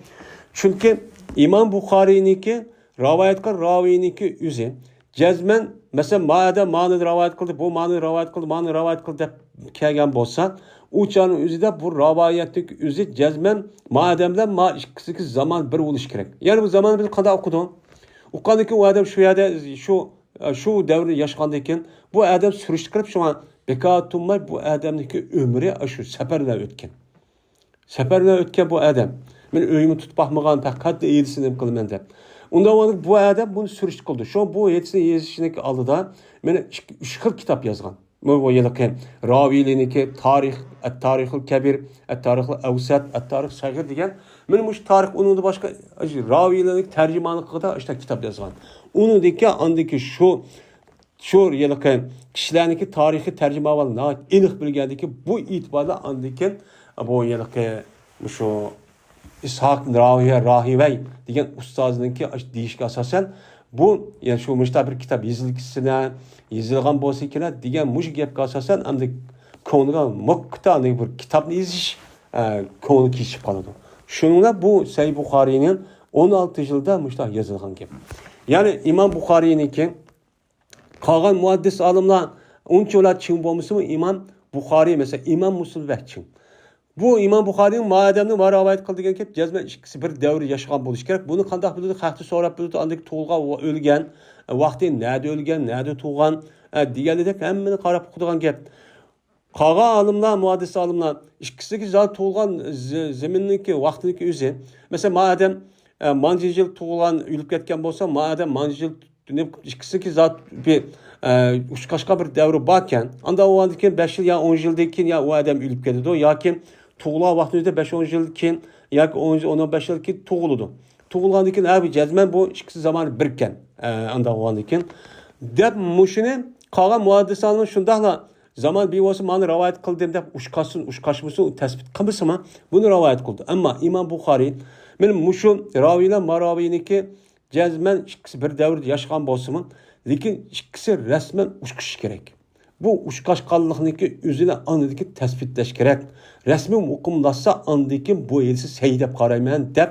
Çünkü İmam Bukhari'ninki rivayetler ravininki üzü cezmen mesela madem mani rivayet kıldı, bu mani rivayet kıldı, mani rivayet kıldı dep kelgen bolsa, uçanın üzü de bu rivayetteki üzü cezmen mademden ma ikisi zaman bir oluş gerek. Yani bu zamanı biz kadar okudun. Okuduğun ki o adam şu yerde şu devri yaşandayken bu adam sürüştürüp şu an Bekatumlar bu adamdaki ömrü aşı seferle ötken. Seferle ötken bu adam. Ben öyümü tutup bakmagan fakat iyisini kılmam de. Ondan bu adam bunu sürüş kıldı. Şu an bu hepsini yazışındaki alıda ben 3 xil kitap yazgan. Bu yılki raviliğindeki tarih, et-tarihul kebir, et-tarihul evsat, et-tarih sagir degan. Ben bu tarih onun da başka raviliğindeki tercümanlık kadar işte kitap yazgan. Onun deki andaki şu yılki kişilerdeki tarihi tercüme alanına ilik bilgedeki bu itibarla andaki bu yılki şu İshak Rahivey degan ustozninki deyishga asosan bu yani şu bir kitap yazilgan bo'lsa kerak degan mush gapga asosan endi ko'ngliga muqtani bir kitobni yozish ko'ngli kechib qoladi. Shuningla bu Sahih Buxoriyning 16 yilda mushta yozilgan gap. Ya'ni İmam Buxoriyninki qolgan muhaddis olimlar unchalar ching bo'lmasa İmam Buxoriy mesela İmam Muslim va ching. Bu İmam Buxorining madamni rivayet qildigan gap jazman ikkisi bir davr yashagan bo'lishi kerak. Buni qanday biladi? Xatni so'rab biladi, andek tug'ilgan, o'lgan, vaqti nerede o'lgan, nerede tug'ilgan deganidek hammani qarab o'qidigan gap. Qolgan olimlar, muhaddis olimlar ikkisiga zot tug'ilgan zaminniki, vaqtiniki o'zi. Mesela madam manji yil tug'ilgan, o'lib ketgan bo'lsa, madam manji yil ikkisiga zot bir uçkaşka bir devri bakken, anda o an diken 5 yıl ya 10 yıl diken ya o adam ölüp gidiyordu, ya ki tuğula vaxtında 5-10 yıl diken ya ki 10-15 yıl diken tuğuludu. Tuğulgan diken abi cezmen bu ikisi zaman birken, anda o an diken. Dep muşine kalan muhaddis alımı şundakla zaman bir olsa bana rivayet kıldım dep uçkaşmışsın tespit kılmışsın ama bunu rivayet kıldı. Ama İmam Bukhari benim muşum raviyle maraviyiniki cezmen ikisi bir devir yaşayan bolsumun. Lekin ikkisi rasman uçkuş kerak. Bu uçkaşqanlıqniki o'zini andiki tespitlash kerak. Rasmiy muqimlashsa andiki bu elsi sey deb qarayman deb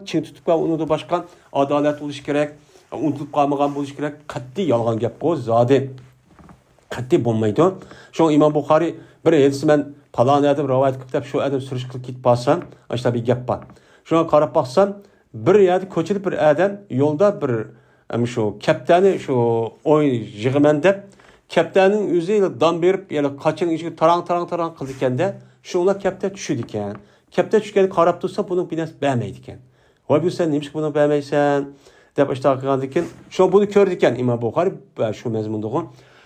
chin tutib uni da boshqa adolat bo'lishi kerak. Unutilib qolmagan bo'lishi kerak. Qat'iy yolg'on gap bu zodi. Qat'iy bo'lmaydi. Shu İmam Buxoriy bir elsi men falon adam rivoyat qilib deb shu adam surish qilib ketib qolsam, ashta bir gap bor. Shuna qarab baqsam, bir yerda ko'chada bir adam yo'lda bir şu kaptani şu oyun yığıman deb kaptaning o'ziga dam berib yana qachon ichiga tarang qildi ekanda shunga kapta tushdi ekan. Kapta tushgani qarab tursa buni binas bermaydi ekan. Voy bu sen nima buni bermaysan deb ishta qilgan ekan. Shu buni ko'rdi ekan İmam Buxoriy shu mazmundagon.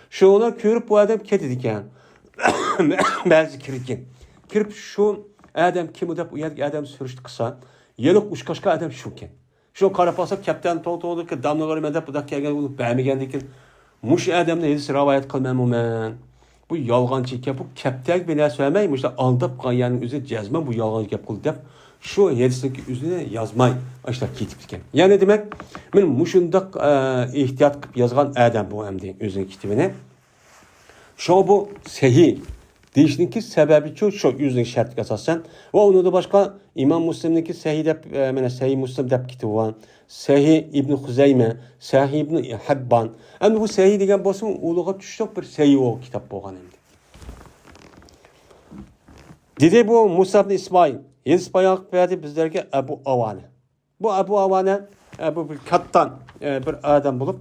Shuni ko'rib bu odam ketdi ekan. Ba'zi kirgan. Kirib shu odam kim deb u yerga odam surishti qilsa, yeliq ushqashqa odam shu ekan. Şu qarab olsak kaptan to'g'ri ki damlalarga deb budak kelgan uni bermagandikin mush odamni hech rivoyat qilmayman. Bu yolg'onchi ekan, bu kaptak bilan söylemay, mushta aldab qo'yganning o'zi jazman bu yolg'on gap qildi deb shu hadisniki o'zini yozmay ashta ketib ekan. Ya'ni demak, men mushundaq ehtiyot qilib yozgan odam bu hamda o'zining kitobini. Shu bu sahih deyishniki sababi shu o'zining shartiga asosan va uni da boshqa İmam Muslim'deki Sahih deb mana Sahih Muslim deb kitobi var. Sahih İbn Huzayma, Sahih İbn Hibban. Endi bu Sahih degan bo'lsa, ulug'a tushliq bir Sahih o kitap bo'lgan endi. Dedi bu Musa ibn İsmail Yedis bayak verdi bizlerge Ebu Avane. Bu Ebu Avane bu bir kattan bir adam bulup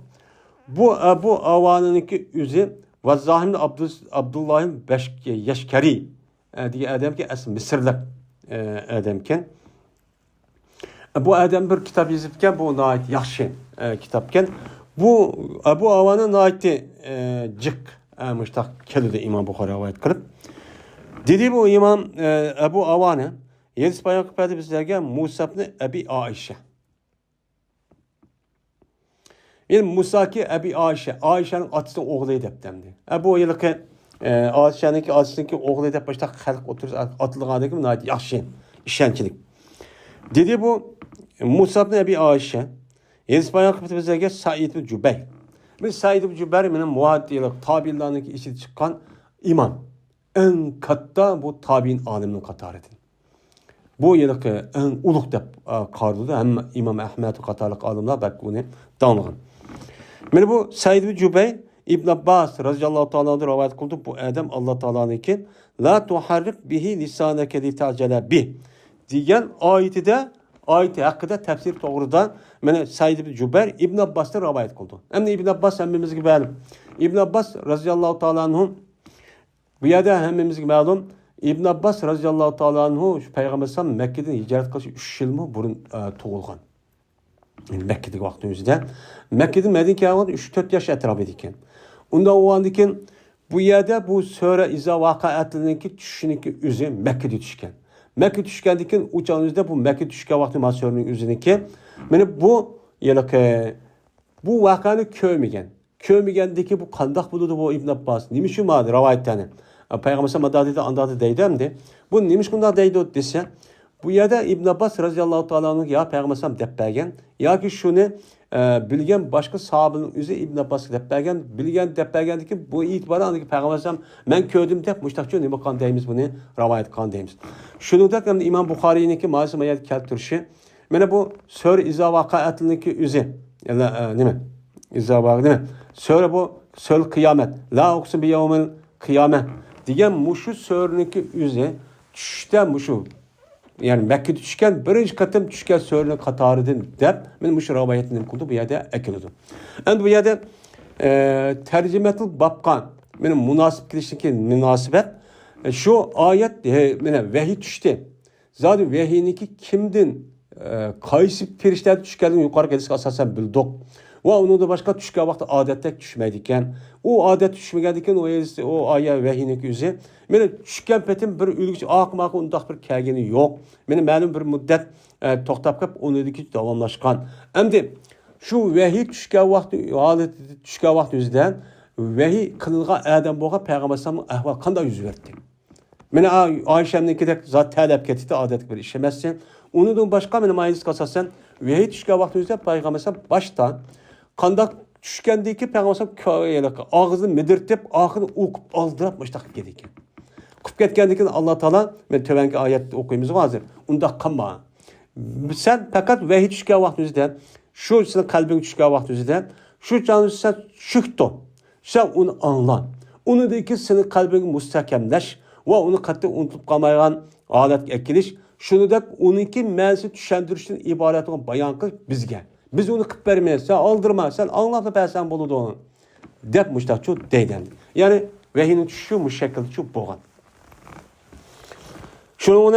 bu Ebu Avane'ninki üzü ve Zahimli Abdullah'ın Yeşkeri diye adam ki es Mısırlık adamken. Bu adam bir kitap yazıpken bu nait yaxşı kitapken. Bu Ebu Avane'nin naiti cık müştak kelidi İmam Bukhari rivayet kılıp. Dedi bu İmam Ebu Avane Yedis bayak verdi bizlerge Musa ibn Ebi Aişe. Yani Musa ki Ebi Aişe. Aişe'nin atısının oğlu edip demdi. Bu yılki Aişe'nin atısının oğlu edip başta halk oturur atılığındaki bir nait yaxşı işençilik. Dedi bu Musa ibn Ebi Aişe. Yedis bayak verdi bizlerge Said ibn Cübeyr. Biz Said ibn Cübeyr benim muaddilik tabiinlerindeki işi çıkan imam. En katta bu tabiin aliminin katarıdır. Bu yılki en uluk dep kardıdı. Hem İmam Ahmed katarlık alimler belki bunu tanıgan. Yani bu Said ibn Cübeyr İbn Abbas radıyallahu ta'ala'da rivayet kıldı. Bu adam Allah Teala'nın ki la tuharrik bihi lisaneke li ta'cele bih diyen ayeti hakkında tefsir doğrudan yani Said ibn Cübeyr İbn Abbas'ta rivayet kıldı. Hem de İbn Abbas hemimiz gibi malum. İbn Abbas radıyallahu ta'ala'nın bu yerde hemimiz gibi malum. İbn Abbas radıyallahu ta'ala'nın Peygamber sallallahu Mekke'den hicret kılışı 3 yıl mı burun tuğulgan. Yani Mekke'deki vaktimizde. Mekke'den Medine'ye 3-4 yaş etrafı ediken. Onda o andiken bu yerde bu söre iza vakaatlarındaki düşününki üzü Mekke'de düşken. Mekke düşkendikin uçağınızda bu Mekke düşken vakti masörünün üzerindeki. Yani bu yılki bu vakanı köymegendeki bu kandak buludu bu İbn Abbas. Nimişi madı ravayetten. Peygamber sallallahu andadı deydemdi. Bu nimiş kunda deydi dese bu yerde İbn Abbas radıyallahu ta'ala'nın ya Peygamber sallallahu depbergen ya ki şunu bilgen başka sahabenin üzü İbn Abbas depbergen bilgen depbergendeki bu itibarı andaki Peygamber sallallahu men köydüm dep müştakçı ne bakan deyimiz bunu rivayet kan deyimiz. Şunu da hem İmam Bukhari'ninki malzemeye keltirişi mene bu sör iza vakaatındaki üzü ya ne mi? İza vak değil mi? Söyle bu söl kıyamet. La uksu bi yevmil kıyamet. Diyen muşu sörününki üzü düşten muşu yani Mekke düşken birinci katım düşken sörünün katarıdın dep men muşu rivayetinden kurdu bu yerde ekildi. And bu yerde tercümetul babkan benim münasip gidişteki münasibet şu ayet vehi düştü. Zaten vehininki kimdin kayısı perişler düşkenliğin yukarı gelişi asasen bildik. Ve onu da başka düşken vakti adette düşmeydikken, o adet düşmeydikken o aya vehinik yüzü. Benim düşken petim bir ülgüç akmak ondak bir kegeni yok. Benim malum bir müddet toktap kap onu diki davamlaşkan. Emdi şu vehi düşken vakti adet düşken vakti yüzden vehi kılınğa adam boğa Peygamber sallallahu ahval kanda yüz verdi. Mene Ayşem'ninki de zat talep ketiti adet bir işemezsin. Onu da başka benim ayınız kasasen vehi düşken vakti yüzden Peygamber sallallahu baştan kandak düşkendeki Peygamber ağzını medirtip ağzını okup aldırıp müştak gedik. Kup ketkendikin Allah Teala ben tövenki ayet okuyumuz hazır. Unda kanma. Sen fakat vehi düşken vaktinizde şu senin kalbin düşken vaktinizde şu canlı sen şüktü. Sen onu anla. Onu da ki senin kalbin müstakemleş ve onu katı unutup kalmayan alet ekiliş. Şunu da onunki mənsi düşendirişin ibaret olan bayan kıl bizge. Biz onu kıp vermeyiz. Sen aldırma. Sen anlatı persen buludu onu. Dep müştakçı deyden. Yani vehinin şu müşekkil şu boğan. Şunun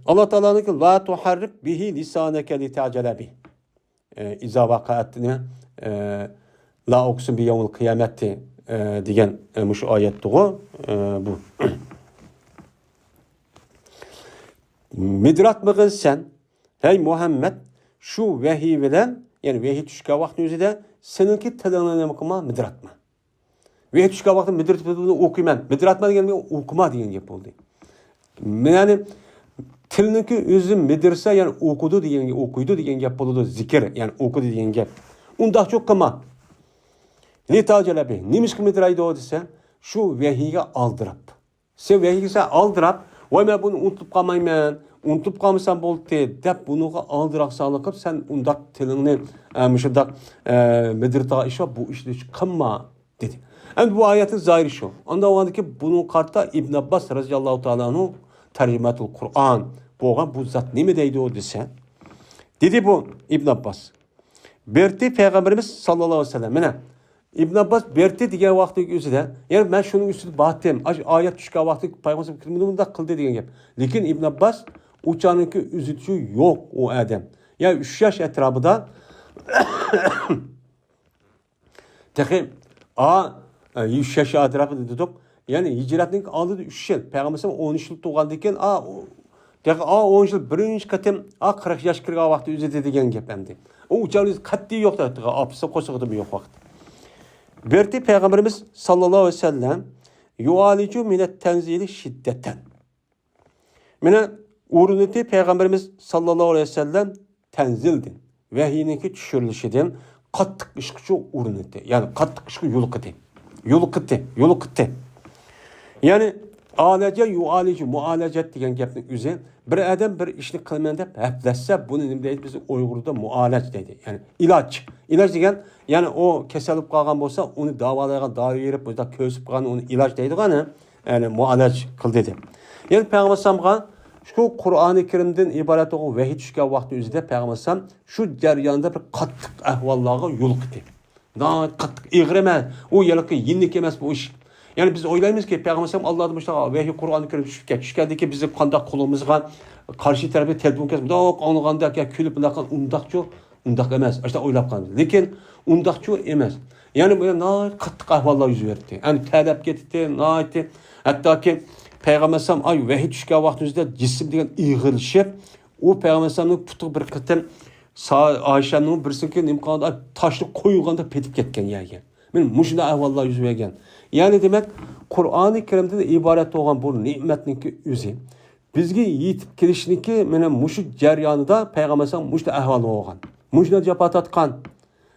Allah Teala'nın ki la tuharrik bihi lisaneke li ta'cele bih. İza vakaatine la oksun bi yevmil kıyameti diyen muş ayet bu. Midrat mıgın sen hey Muhammed şu vehi bilen yani vehi düşke vakti yüzüde seninki tadını okuma midratma. Vehi düşke vakti midratma okuyman. Midratma diyen okuma diyen yapıldı. Yani tilininki yüzü midirse yani okuydu diyen yapıldı zikir yani okudu diyen yap. Unda çok kama. Ne tacele bih. Nimiş ki midraydı o dese şu vehiye aldırıp. Sen vehiye aldırıp ve bunu unutup kalmayman. Unutup kalmışsan bol dep bunu aldırak sağlıkıp sen undak tilini müşeddak medirta işe bu işte kımma dedi. Hem bu ayetin zahiri şu. Onda o andaki bunun kartta İbn Abbas radıyallahu ta'ala'nın tercümatul Kur'an boğan bu zat nime deydi o dese. Dedi bu İbn Abbas. Berti Peygamberimiz sallallahu aleyhi ve sellem. Mene İbn Abbas berti degan vaqtdagi o'zida, ya'ni men shuning ustida batdim. Oyat tushgan vaqtda payg'ambar bunda qildi degan gap. Lekin İbn Abbas uçanınki üzütü yok o adam. Yani 3 yaş etrafında Tekin 3 yaş etrafında dedik. Yani hicretinin aldığı 3 yıl. Peygamber 13 yıl tuğaldı iken 10 yıl birinci katım 40 yaş kirgan vaqtda üzütü degan gap endi. O uçanın qat'iy yo'q da apsa qo'shig'ida yo'q vaqt. Berti Peygamberimiz sallallahu aleyhi ve sellem yualicu minet tenzili şiddeten. Mene uruneti Peygamberimiz sallallahu aleyhi ve sellem tenzildin. Vahiyinki düşürülüşüdün. Qattiq ishqichu uruneti. Yani qattiq ishqi yo'liqiti. Yani alaca yualicu mualacet degan gapning o'zi bir adam bir ishni qilman deb haflashsa buni nima deydi biz Uyg'urda mualaj deydi. Yani ilaç. İlaç degan yani o kesilib qolgan bo'lsa uni davolaydigan dori berib burada ko'sib qolgan uni ilaç deydi qani. Yani mualaj qil dedi. Yani Peygamber sallallahu şu Kur'an-ı Kerim'den ibaret olan vahiy tushgan vaqtda o'zida Peygamber şu jarayonda bir qattiq ahvollarga yo'l qildi. Qattiq ig'ir emas, u yalaqi yinlik emas bu ish. Yani biz oylaymizki Peygamber Allah'ın başına vahiy Kur'an-ı Kerim tushgandiki bizni qanday qo'limizga qarshi tarafga telefon kesib, anlaganda kulib bunaqan undaq emas. İşte o'ylab qolamiz. Lekin undaqchu emas. Yani böyle qattiq ahvollar yuz berdi. Yani talab ketdi, hattoki Peygamber vahiy tushgan vaqtimizda jism degan ig'irlashib, u Peygamberning puti bir qitim Ayşe'nin birsinki nimqonda toshni qo'yganda petib ketgan yerga. Men mushunda ahvollar yuz bergan. Yani demek Kur'an-ı Kerim'de ibaret olan bu nimetninki o'zi bizga yetib kelishniki mana mushu jarayonida Peygamber mushda ahvol bo'lgan. Mushda jafo tatgan.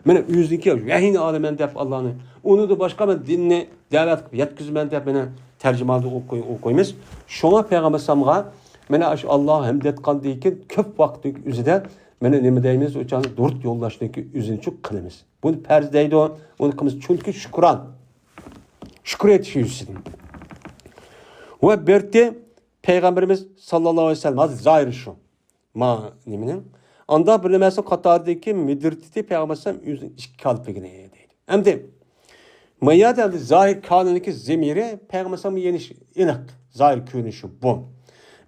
Mana o'ziniki vahiyni olaman deb Allohni, uni da boshqa men dinni da'vat qilib yetkazman deb mana tercümanı okuymiz. Şuna Peygamber sallallahu mana shu Alloh hamd etgandan keyin ko'p vaqtning o'zida mana nima deymiz o'chani 4 yo'llashninki o'zinchi qilamiz. Buni farz deydi, uni qilamiz chunki shukr etish uchun. Va berti Peygamberimiz sallallahu aleyhi ve sellem hozir zoir shu. Nimani? Anda bir nimasi qatordagi midirtiti Peygamber sallallahu o'zining ikki kalpigini deydi. Endi Mayada zahir kanuniki zemiri Peygamber'in yeniş inak zahir görünüşü bu.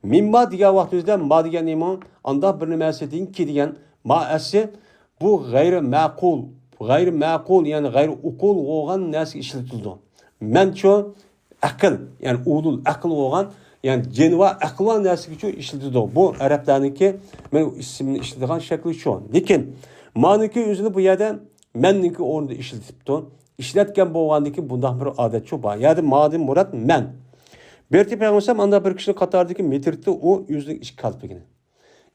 Mimma diye vaktimizde ma diye neyman anda bir nimesi deyin ki diyen maası bu gayri makul yani gayri ukul olan nesi işletildi. Menço akıl yani ulul akıl olan yani cenva akılla nesi geçiyor işletildi. Bu Araplarınki benim ismini işletilen şekli şu. Lakin maniki yüzünü bu yerde menninki orada işletildi. İşletken boğandaki bundan bir adet çok var. Yani madem murat men. Berti Peygamber anda bir kişinin Katar'daki metirti o yüzde iki kalpigini.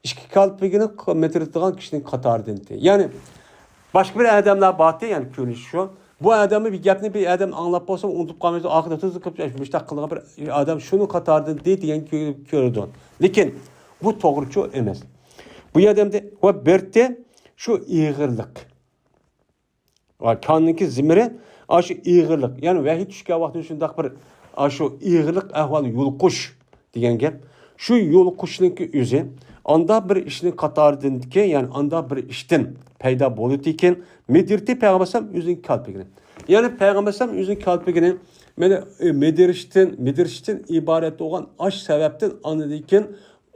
İki kalpigini metirtiğin kişinin Katar'daki. Yani başka bir adamlar battı yani görünüş şu. Bu adamı bir gapni bir adam anlap olsa unutup kalmayacak. Akıda tuzlu kıpçaş müştakkılığa bir adam şunu Katar'daki diyen gördü. Lakin bu doğru çok emez. Bu adamda o Berti şu iğirlik. Kanunki zimri aşı iğirlik. Yani vahiy tushgan vaqtda shundaq bir aşı iğirlik ahvoli yo'lqush degan gap. Shu yo'lqushniki o'zi anda bir ishni qatorindiki, yani anda bir ishdan paydo bo'ladi ekan, medirti Peygamber o'zining kalpigini. Yani Peygamber o'zining kalpigini mana medirishdan iborat bo'lgan ash sababdan anladı ekan,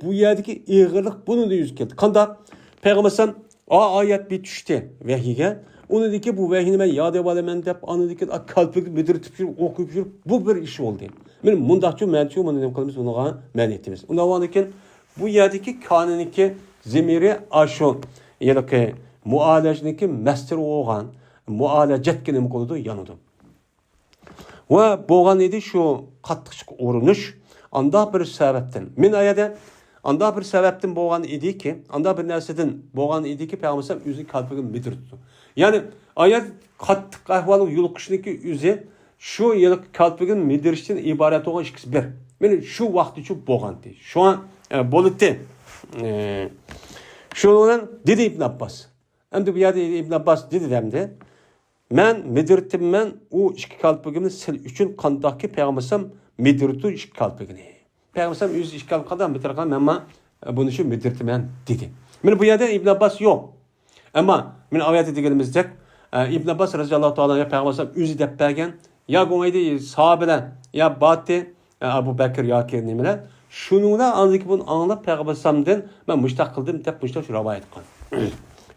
bu yerdagi iğirlik buni da yuz keldi. Qanday Peygamber oyat bir tushdi vahiyga. Onu dedi ki bu vahiyini ben yad evalemem deyip anladı ki kalplik medirtip okuyup yürüp bu bir iş oldu. Benim mundakçı mençu bunu kılımız bunu men etimiz. Ondan sonra bu yerdeki kanuniki zemiri aşu yani ki mualajniki master olan mualacet kelim koludu yanıdı. Ve boğan idi şu qattiq urunuş anda bir sebepten. Men ayada anda bir sebepten boğan idi ki anda bir narsadan boğan idi ki Peygamber özü kalpini medirtdi. Yani ayet qattiq ahvoli yo'liqishniki o'zi shu yillik kalpigin medirishdan iborat bo'lgan ikkisi bir. Meni shu vaqt uchun bo'lgandi. Shu an bo'ldi. Shundan dedi İbn Abbas. Endi bu yerda İbn Abbas dedi demdi. Men medirtibman u ikki kalpigimni sil uchun qandaqki Peygamber medirtdi ikki kalpigini. Peygamber yüz işgal kadar bitirgan ama bunu şu müdirtimen dedi. Men bu yerde İbn Abbas yok. Ama men ayet deganimizde İbn Abbas radıyallahu ta'ala Peygamber yüz dep bergen ya go'aydi sahabeler ya Bati Abu Bekir ya Kernimeler şununla anlık bunu anlap Peygamber'den ben müştak kıldım dep müştak şu rivayet kılın.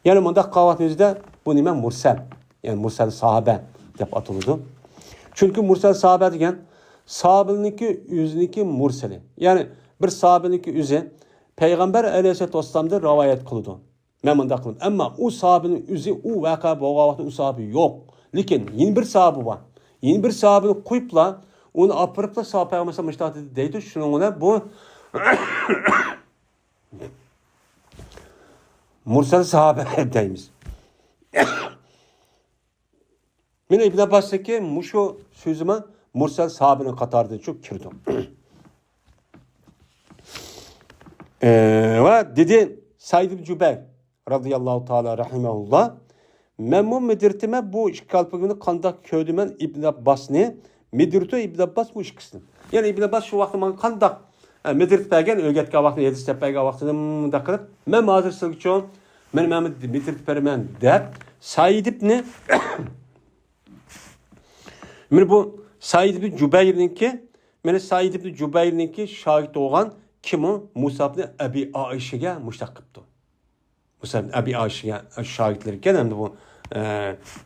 Yani bunda kavatımızda bu nime mursal. Yani mursal sahabe dep atıldı. Çünkü mursal sahabe degen sahabeninki yüzniki mursali. Yani bir sahabeninki yüzü Peygamber aleyhissalatu vesselam'da rivayet kıldı. Men bunda kıldım. Ama o sahabenin yüzü o vaka boğavaqtı o sahabe yok. Lekin yeni bir sahabe var. Yeni bir sahabeni koyupla onu apırıpla sahabe Peygamber müştak deydi. Şununla bu mursal sahabe deyimiz. Men İbn Abbas'taki muşu sözüme mursal sahabenin katardı çok kirdim. Ve dedi Said ibn Cübeyr radıyallahu ta'ala rahimahullah memnun medirtime bu işkalpıgını kandak köydümen İbn Abbas'ni medirtu İbn Abbas bu işkisini. Yani İbn Abbas şu vakti kandak medirtpegen ögetke vakti yedistepege vaktini da kırıp men hazır sılgıçon men medirtpermen der Said ibn men bu Said ibn Cübeyr'ninki meni Said ibn Cübeyr'ninki şahit olan kim o? Musa ibn Abi Aişe'ye müştak kıptı. Musa ibn Abi Aişe'ye şahitlerken hem de bu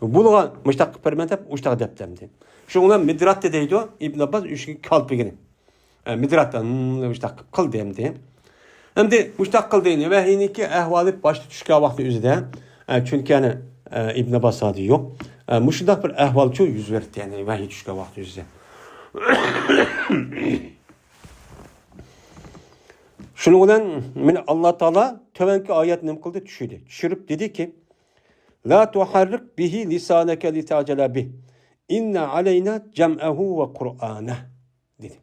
buluğa müştak kıpırmentep müştak deptemdi. Şu ona midrat dedeydi o İbn Abbas üçüncü kalpigini. Midrat'tan müştak kıl demdi. Hem de müştak kıl deyini ve hiniki ehvali başta düşke vakti üzere. Çünkü yani İbn Abbas adı yok. Müştak bir ehval çok yüz verdi yani ve hiç düşke vakti üzere. Şunu bilen Allah Teala tövenki ayet nem kıldı düşürdü. Düşürüp dedi ki: "La tuharrik bihi lisaneke li ta'cele bih. İnne aleyna cem'ehu ve Kur'aneh." dedi.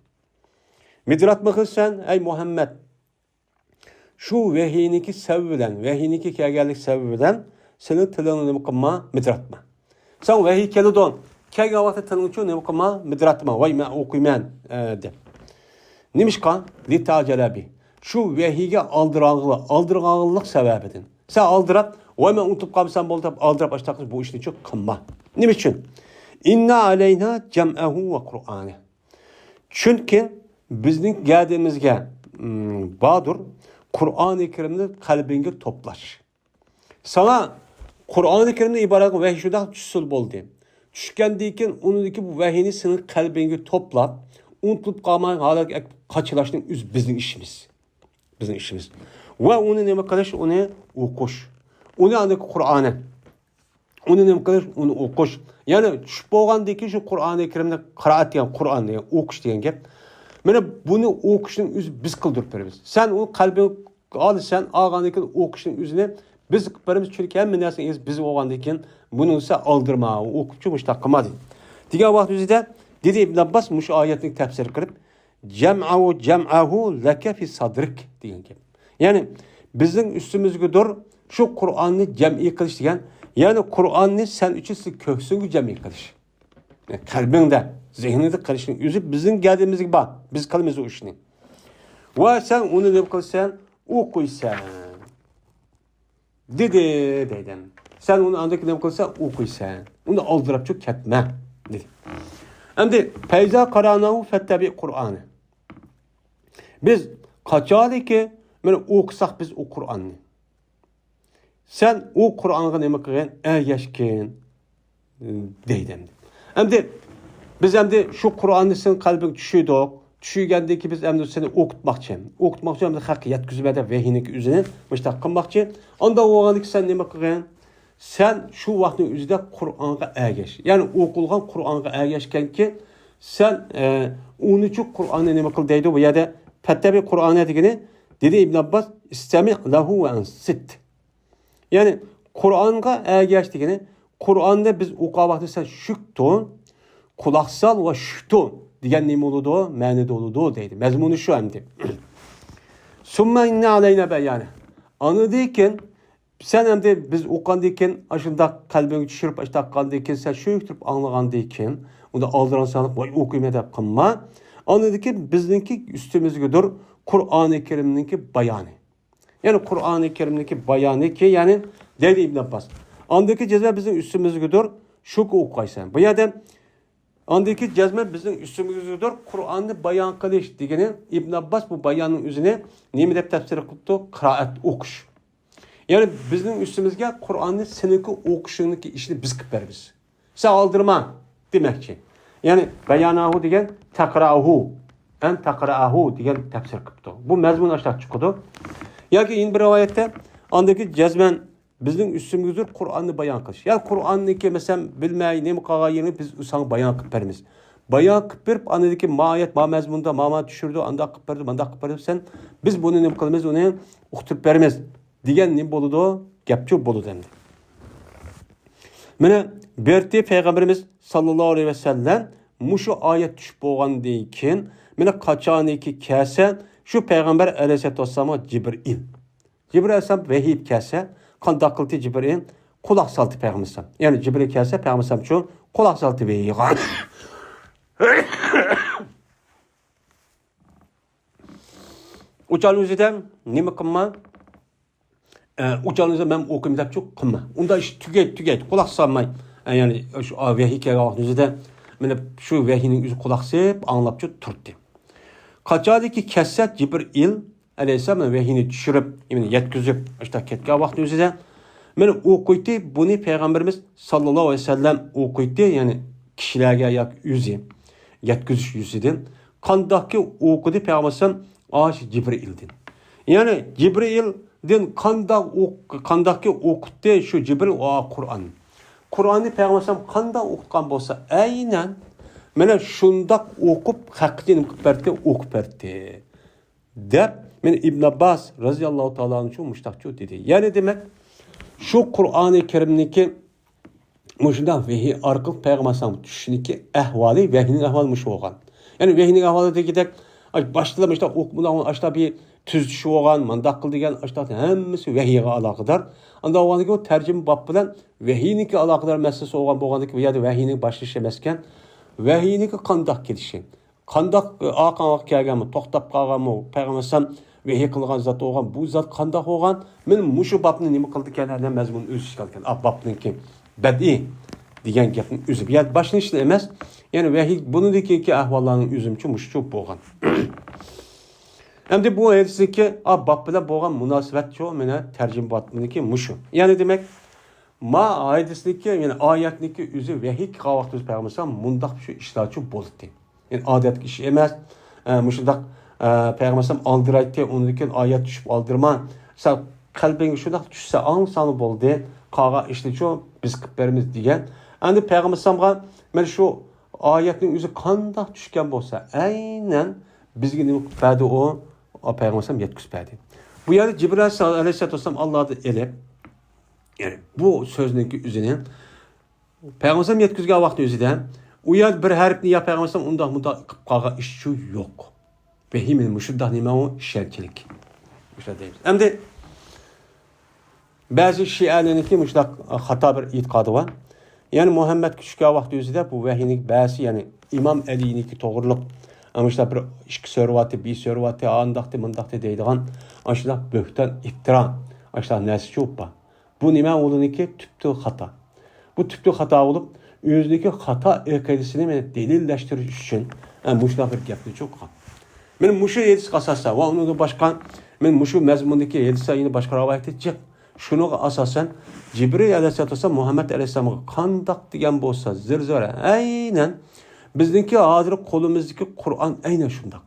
Midrat mı sen ey Muhammed? Şu vehiyiniki sevvilen, vehiyiniki kegellik sevvilen senin tılını ne kılma midratma. Sen vehiy kelidon kegavatı tılını ne kılma midratma. Vay ma okuyman de. Nimişkan li ta'cele bih. Şu vehiyge aldırağılık sebebidin. Sen aldırap, o hemen unutup kalmışsan bolup aldırap açtakız bu işini çok kılma. Ne için? İnna aleyna cem'ehu ve Kur'an'ı. Çünkü bizim geldiğimizge Badur, Kur'an-ı Kerim'de kalbinge toplaş. Sana Kur'an-ı Kerim'de ibaret vehiy şudak düşsül boldu. Düşkendiyken onundaki bu vehiyini senin kalbinge topla, unutup kalmayın hala kaçılaştığın bizim işimiz. Bizim işimiz. Ve onu ne kadar onu okuş. Onu anlık Kur'an'ı. Onu ne kadar onu okuş. Yani şu boğandaki şu Kur'an-ı Kerim'de kıraat diyen Kur'an diye okuş diyen gep. Mene bunu okuşun biz kıldırıp veririz. Sen o kalbini al sen ağandaki okuşun üzerine biz kıparımız çünkü hem nerseniz biz oğandaki bunu ise aldırma. Okuşmuş takıma değil. Diğer vakti üzerinde dedi İbn Abbas şu ayetini tefsir kırıp cem'ahu leke fi sadrik diyen gibi. Yani bizim üstümüzde dur şu Kur'an'ı cem'i kılış diyen yani Kur'an'ı sen üçüncü köksünü cem'i kılış. Yani kalbinde, zihninde kılışın yüzü bizim geldiğimiz gibi bak. Biz kalımız o işini. Ve sen onu ne kılsan okuysan. Dedim. Sen onu andaki ne kılsan okuysan. Onu aldırıp çok ketme. Dedi. Hem de peyza karanahu fettebi Kur'an'ı. Biz kaçalı ki böyle okusak biz o Kur'an'ı. Sen o Kur'an'a ne kılın? Yaşkin deydim. Hem de biz hem de şu Kur'an'ı senin kalbin düşüydük. Düşüygendeki biz hem de seni okutmak için. Okutmak için hem de hakiyat güzmede vehinik üzerine müştak kılmak için. Onda o anlık sen ne kılın? Sen şu vaktin üzerinde Kur'an'a ergeç. Yani okulgan Kur'an'a ergeçken ki sen onun için Kur'an'ı ne kıl deydi bu ya da Fettebi Kur'an'a degini dedi İbn Abbas istemi lahu ve ansit. Yani Kur'an'a ergeç degini Kur'an'da biz okuvaqtı sen şüktun, kulaksal ve şüktun diyen neyim oludu, mənide oludu deydi. Mezmunu şu emdi. Summa inne aleyne beyanı. Anladıyken sen hem de biz okandıyken aşında kalbini düşürüp aşında kaldıyken sen şöyle tutup anlagandıyken onu aldıran sanıp vay okuyma da kılma. Anladaki bizdeki üstümüzgüdür Kur'an-ı Kerim'deki bayanı. Yani Kur'an-ı Kerim'deki bayanı ki yani dedi İbn Abbas. Andaki cezme bizim üstümüzgüdür şu ki okuysan. Bu yerden andaki cezme bizim üstümüzgüdür Kur'an'ı bayan kılış degeni İbn Abbas bu bayanın üzerine nemi dep tefsir kıldı? Kıraat okuş. Yani bizim üstümüzge Kur'an'ı seneki okuşundaki işini biz kıplarız. Sen aldırma demek ki. Yani bayanahu degen takrahu. En takrahu degen tefsir kıldı. Bu mezmun aşağı çıkıyordu. Ya ki in bir rivayette andaki cezmen bizim üstümüzdür Kur'an'ı bayan kılış. Yani Kur'an'ı ki mesela bilmeyi ne mukagayını biz sana bayan kıplarız. Bayan kıpırıp andaki maayet ma mezmunda ma düşürdü anda kıpırdı sen biz bunu ne kılmaz onu okutup vermez. Digen ne boludu? Gepçu boludu hem de. Mene berti Peygamberimiz sallallahu aleyhi ve sellem muşu ayet düşüp boğan deyken mene kaçaniki kese şu Peygamber aleyhisselatü vesselam'a Cibril. Cibril aleyhisselam vehib kese kandak kıltı Cibril kulak saltı Peygamber. Yani Cibril kese Peygamber şu kulak saltı vehib. Uçalınızda ne mi kılma? Uçalınızda ben okuyayım da çok kılma. Onda iş tüket kulak salmay. Yani şu vehi kere ağzınızda şu vehinin yüzü kulak sep anlap çok turttu. Kaçadaki keset Cibril aleyhisselam vehini düşürüp yani yetkizip işte ketke vaxtınızda men okuydu bunu Peygamberimiz sallallahu aleyhi ve sellem okuydu yani kişilerge yak yüzü yetkiziş yüzüden kandaki okudu Peygamberimiz Cibril'din. Yani Cibril'din kandaki okuttu şu Cibril Kur'an. Kur'an'ı Peygamberimiz kanda okukan bolsa aynen mene şundak okup hakkını okup verdi. Dep men İbn Abbas radıyallahu teala anhu müştakçı dedi. Yani demek şu Kur'an-ı Kerim'deki muşundan vehi arqıl Peygamberimiz düşündeki ehvali vehinin ehvalmış olgan. Yani vehinin ehvalı degidek başlamışda okumadan aşta bir tüz düşü olgan, mandak kıl degen aşta hemmisi vehiye alakadar. Anda olgandaki o tercüme bab bilen vehiniki alakadar meselesi olgan bolgandaki ya da vehinin başlışı emesken vehiyiniki kandak gelişi. Kandak aqanaq kelganmi, to'xtab qolganmi, Peygamber vehiy qilgan zat olgan, bu zat kandak olgan, men mushu babni nima qildi ekan, mazmun o'zi chiqargan. Babninki badi degan gapning o'zi. Yani başlanışlı emas. Yani vehiy bunidagi ahvollarning o'zimcha mushu bo'lgan. Endi bu hadisdagi bab bilan bo'lgan munosabat cho mena tarjima batniki mushu. Yani demek ma hadisdagi yani oyatniki o'zi vehiy qilgan vaqtda Peygamber mundaq shu ishlarchi bo'ldi. Yani adet iş emas. Muşundak Peygamber aldıraydı. Onunki ayet düşüp aldırma. Sen kalbine şundak düşse ansanı boldu. Kağa işte şu biz kıplarımız diyen. Yani Peygamber ben şu ayetin yüzü kandak düşken bolsa aynen bizgin kıplardı o Peygamber yetküspedi. Bu yerde Cibril aleyhisselatü vesselam Allah'ı elep. Yani bu sözündeki üzerine Peygamber yetküzgen vakti üzerine uyad bir harfni ya Peygamber unda qağa iş yok. Vehimin müşuddah nima o şerkilik. Müşuddah deymiz. Hem de bazı şialarınki müşuddah hata bir itikadı var. Yani Muhammed küçük vakti üzerinde bu vehinin bazı yani İmam Ali'ninki doğruluk. Ama işte bir işki sörvatı, bir sörvatı, andaktı, mındaktı deydiğen aşıda böhten iftira. Aşıda nesi çoppa. Bu nima olunki tüptü hata. Bu tüptü hata olup özündeki hata ekadisini delilleştiriş için muşla bir gapni çok kan. Men muşu yedis asasa ve onu da başka men muşu mezmundaki yedisa yine başka rivayet edecek. Şunu asasen Cibril aleyhisselatü vesselam Muhammed aleyhisselam'a kandak diyen bolsa zırzöre aynen bizdeki hazır kolumuzdaki Kur'an aynen şundak.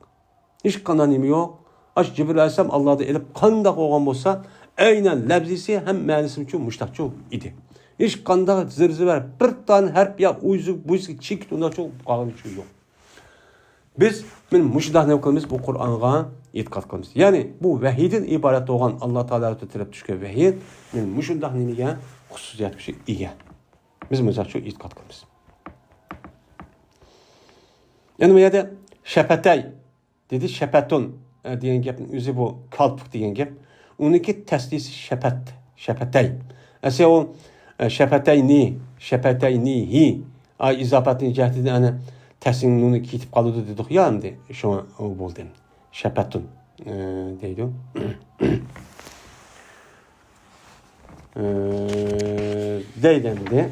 Hiç kananım yok. Aş Cibril aleyhisselam Allah'da elip kandak olgan bolsa aynen lebzisi hem manisi için muştak çok idi. Hiç kanda zırzı var. Bir tane harp ya uyuzuk buyuzuk çikt onda çok qağın şey yok. Biz muşdah ne kılımız bu Kur'an'a itiqad kılımız. Yani bu vehidin ibaret olan Allah Teala tutup düşkün vehid muşdah nemiga xususiyat bir şey iyi. Biz mesela şu itiqad kılımız. Yani bu yerde şepetey dedi şepetun diyen gapın özü bu kalp diyen gap. Onunki teslisi şepetey. Ese o şepeteynihi ay izafatini cehdini ana təsin nunu kitib qalıdı dedik ya indi. Şu o oldu. Şəpətun deydi. Deydendi.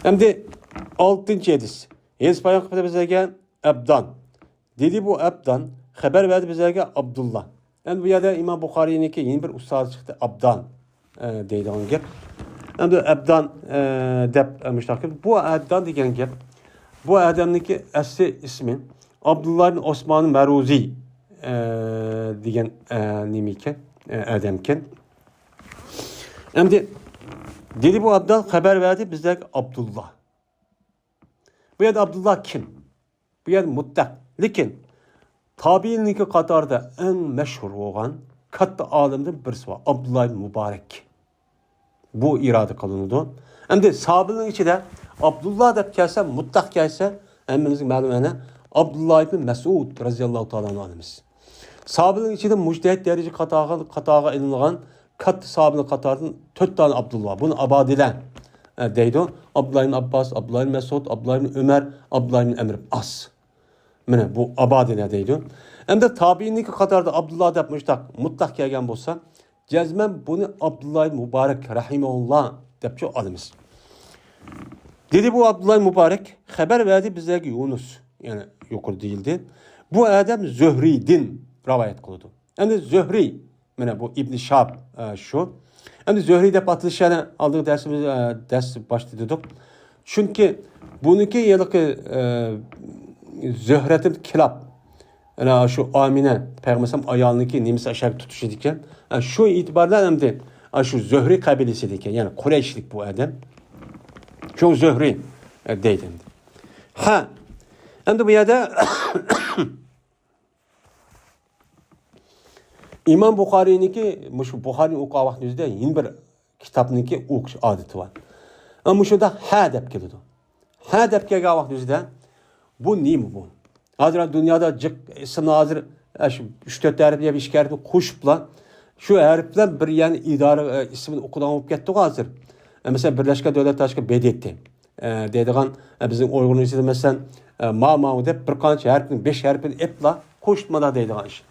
Şimdi 6-cı hadis. Hadis bayan bizə Abdan. Dedi bu Abdan xəbər verdi bizə Abdullah. Yani bu yerde İmam Bukhari'nin yeni bir ustad çıktı. Abdan deydi onun gep. Yani Abdan dep müştakil. Bu Abdan degen gep. Bu adamdaki asli ismi Abdullah'ın Osman Meruzi degen nimike adamken. Şimdi dedi bu Abdan haber verdi bizde Abdullah. Bu yerde Abdullah kim? Bu yerde mutlak. Lakin tabiinlik qatarda en meşhur olan katta alimden birisi var. Abdullah Mübarek. Bu irade kılındı. Hem de sahabenin içinde Abdullah da gelse, mutlak gelse, emmimizin malumene Abdullah ibn Mesud razıyallahu ta'ala alimiz. Sahabenin içinde müctehid derece katağa edinilen kat sahabenin katarının 4 tane Abdullah. Bunu abadilen deydi. Abdullah ibn Abbas, Abdullah ibn Mesud, Abdullah ibn Ömer, Abdullah ibn Emr As. Mene bu abadilen deydi. Hem de tabiinlik katarda Abdullah yapmışlar. Mutlak gelgen bolsa, cezmen bunu Abdullah Mübarek rahimehullah depçe alimiz. Dedi bu Abdullah Mübarek haber verdi bize ki Yunus yani yokur değildi. Bu adam Zühri'din rivayet kıldı. Yani Zühri mene bu İbn Şab şu. Yani Zühri'de patılışlarına aldığı dersimiz ders başladık. Çünkü bununki yıllık Zühret'in kilap yani şu Amine Peygamber'in ayağındaki nimisi aşağı tutuşu diken yani şu itibarla hem de şu Zühri kabilesi diken yani Kureyşlik bu adam. Çok Zühri deydi. Ha. Şimdi bu yerde İmam Bukhari'ninki şu Bukhari okuğa vaxtınızda yeni bir kitabınınki okuş adeti var. Ama şurada ha dep geliyordu. Ha dep gelgen vaxtınızda bu ne mi bu? Hazır dünyada isim hazır 3-4 harf diye bir işaretini koşupla şu harfler bir yani idare ismini okudan olup gitti hazır. Mesela Birleşik Devletler Taşkı bedetti. Deydiğen bizim organizasyon mesela ma dep bir kança harfin 5 harfini epla koşutmada deydiğen iş.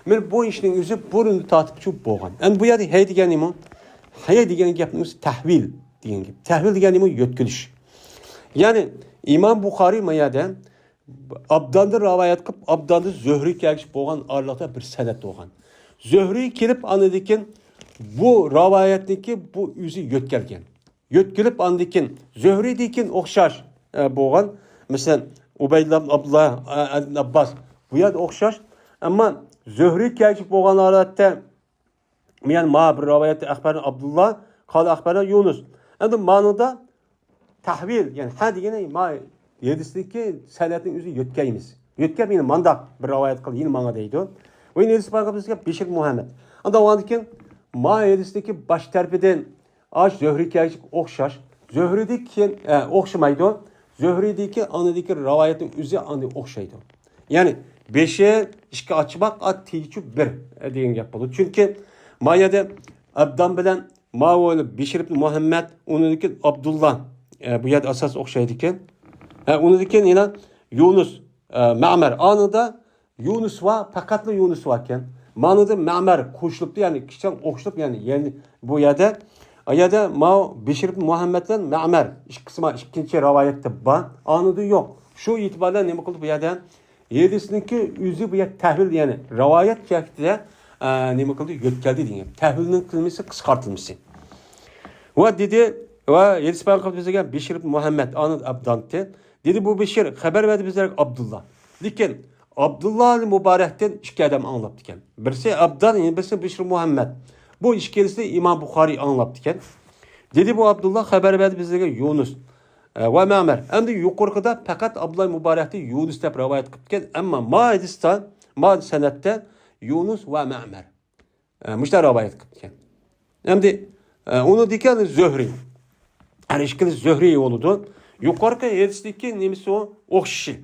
Men bu işin yüzü burun tatipçi boğan. Yani bu yerde hey degen nemi? Hey degen gapimiz tahvil degen gap. Tahvil degen nemi yötkülüş. Yani İmam Bukhari mayada Abdan'da rivayet kılıp Abdan'da Zühri gelmiş boğan arlıqda bir senet boğan. Zühri kelip anıdikin bu rivayetdeki bu yüzü yötkelgen. Yötkülüp anıdikin Zühri dikin okşaş boğan. Mesela Ubeydullah Abdullah Abbas bu yerde okşaş ama Zühri gelmiş boğan arlıqda yani ma bir rivayette akbarın Abdullah kalı akbarın Yunus. Yani manada tahvil yani ha degene ma yedisindeki senetin yüzü yötkeyimiz. Yötker yine mandak bir rivayet kıl yine mana deydi. O yine yedisi bakımızda Beşir Muhammed. Anda o andikin ma yedisindeki baş terpiden aç Zühri kayıcık okşaş. Zühri'deki okşamaydı. Zühri'deki anıdaki rivayetin yüzü anı okşaydı. Yani 5'e işki açmak at tiyçü bir deyin yapıldı. Çünkü mayada Abdan bilen ma Beşir ibn Muhammed onundaki Abdullah bu yer asas okşaydı ki onu diken yine Yunus, Ma'mer anında Yunus var, fakatlı Yunus varken manada Ma'mer kuşluptu yani kişiden okşulup yani bu yerde ayada ma Beşir ibn Muhammed'den Ma'mer ikinci rivayette var anında yok. Şu itibarla ne kıldı bu yerden yedisindeki yüzü bu yer tahvil yani rivayet şeklinde ne kıldı yötkeldi diye. Tahvilinin kılması kıskartılması. Ve dedi ve yedisi bakan bize Beşir ibn Muhammed anında Abdant'te. Dedi bu Beşir haber verdi bizlere Abdullah. Lakin Abdullah Mübarek'ten iki adam anlattı iken. Birisi Abdan, birisi Beşir Muhammed. Bu ikilisi İmam Bukhari anlattı iken. Dedi bu Abdullah haber verdi bizlere Yunus ve Ma'mer. Hem de yukarıda fakat Abdullah Mübarek'te Yunus dep rivayet kıpken ama ma senette Yunus ve Ma'mer. Müşter rivayet kıpken. Hem de onu diken Zühri. Yani ikilisi Zühri oldu. Yukarıda yedisindeki nemisi o okşi.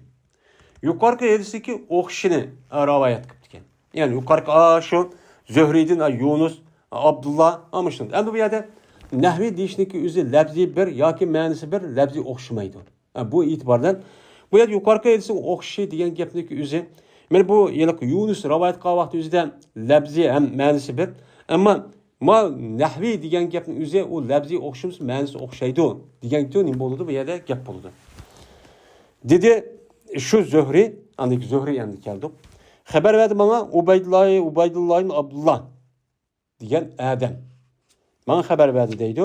Yukarıda yedisindeki okşini rivayet kıptıken. Yani yukarıda şu Zühri'din Yunus, Abdullah almıştın. Yani bu yerde nahviy deyishniki o'zi labziy bir yoki ma'nosi bir, labziy o'xshamaydi. Bu e'tibordan bu yerda yuqorqi aytsa o'xshashi degan gapniki o'zi mana bu yiliq Yunus rivoyat qilgan vaqt o'zida labziy ham ma'nosi bir, ammo ma nahviy degan gapning o'zi u labziy o'xshamiz ma'nosi o'xshaydi degancha nima bo'ladi bu yerda gap bo'ladi. Dedi şu Zuhri, andaki Zuhri endi keldi. Xabar verdi bana Ubaydullah ibn Abdullah degan adam. Bana xabar verdi deydi.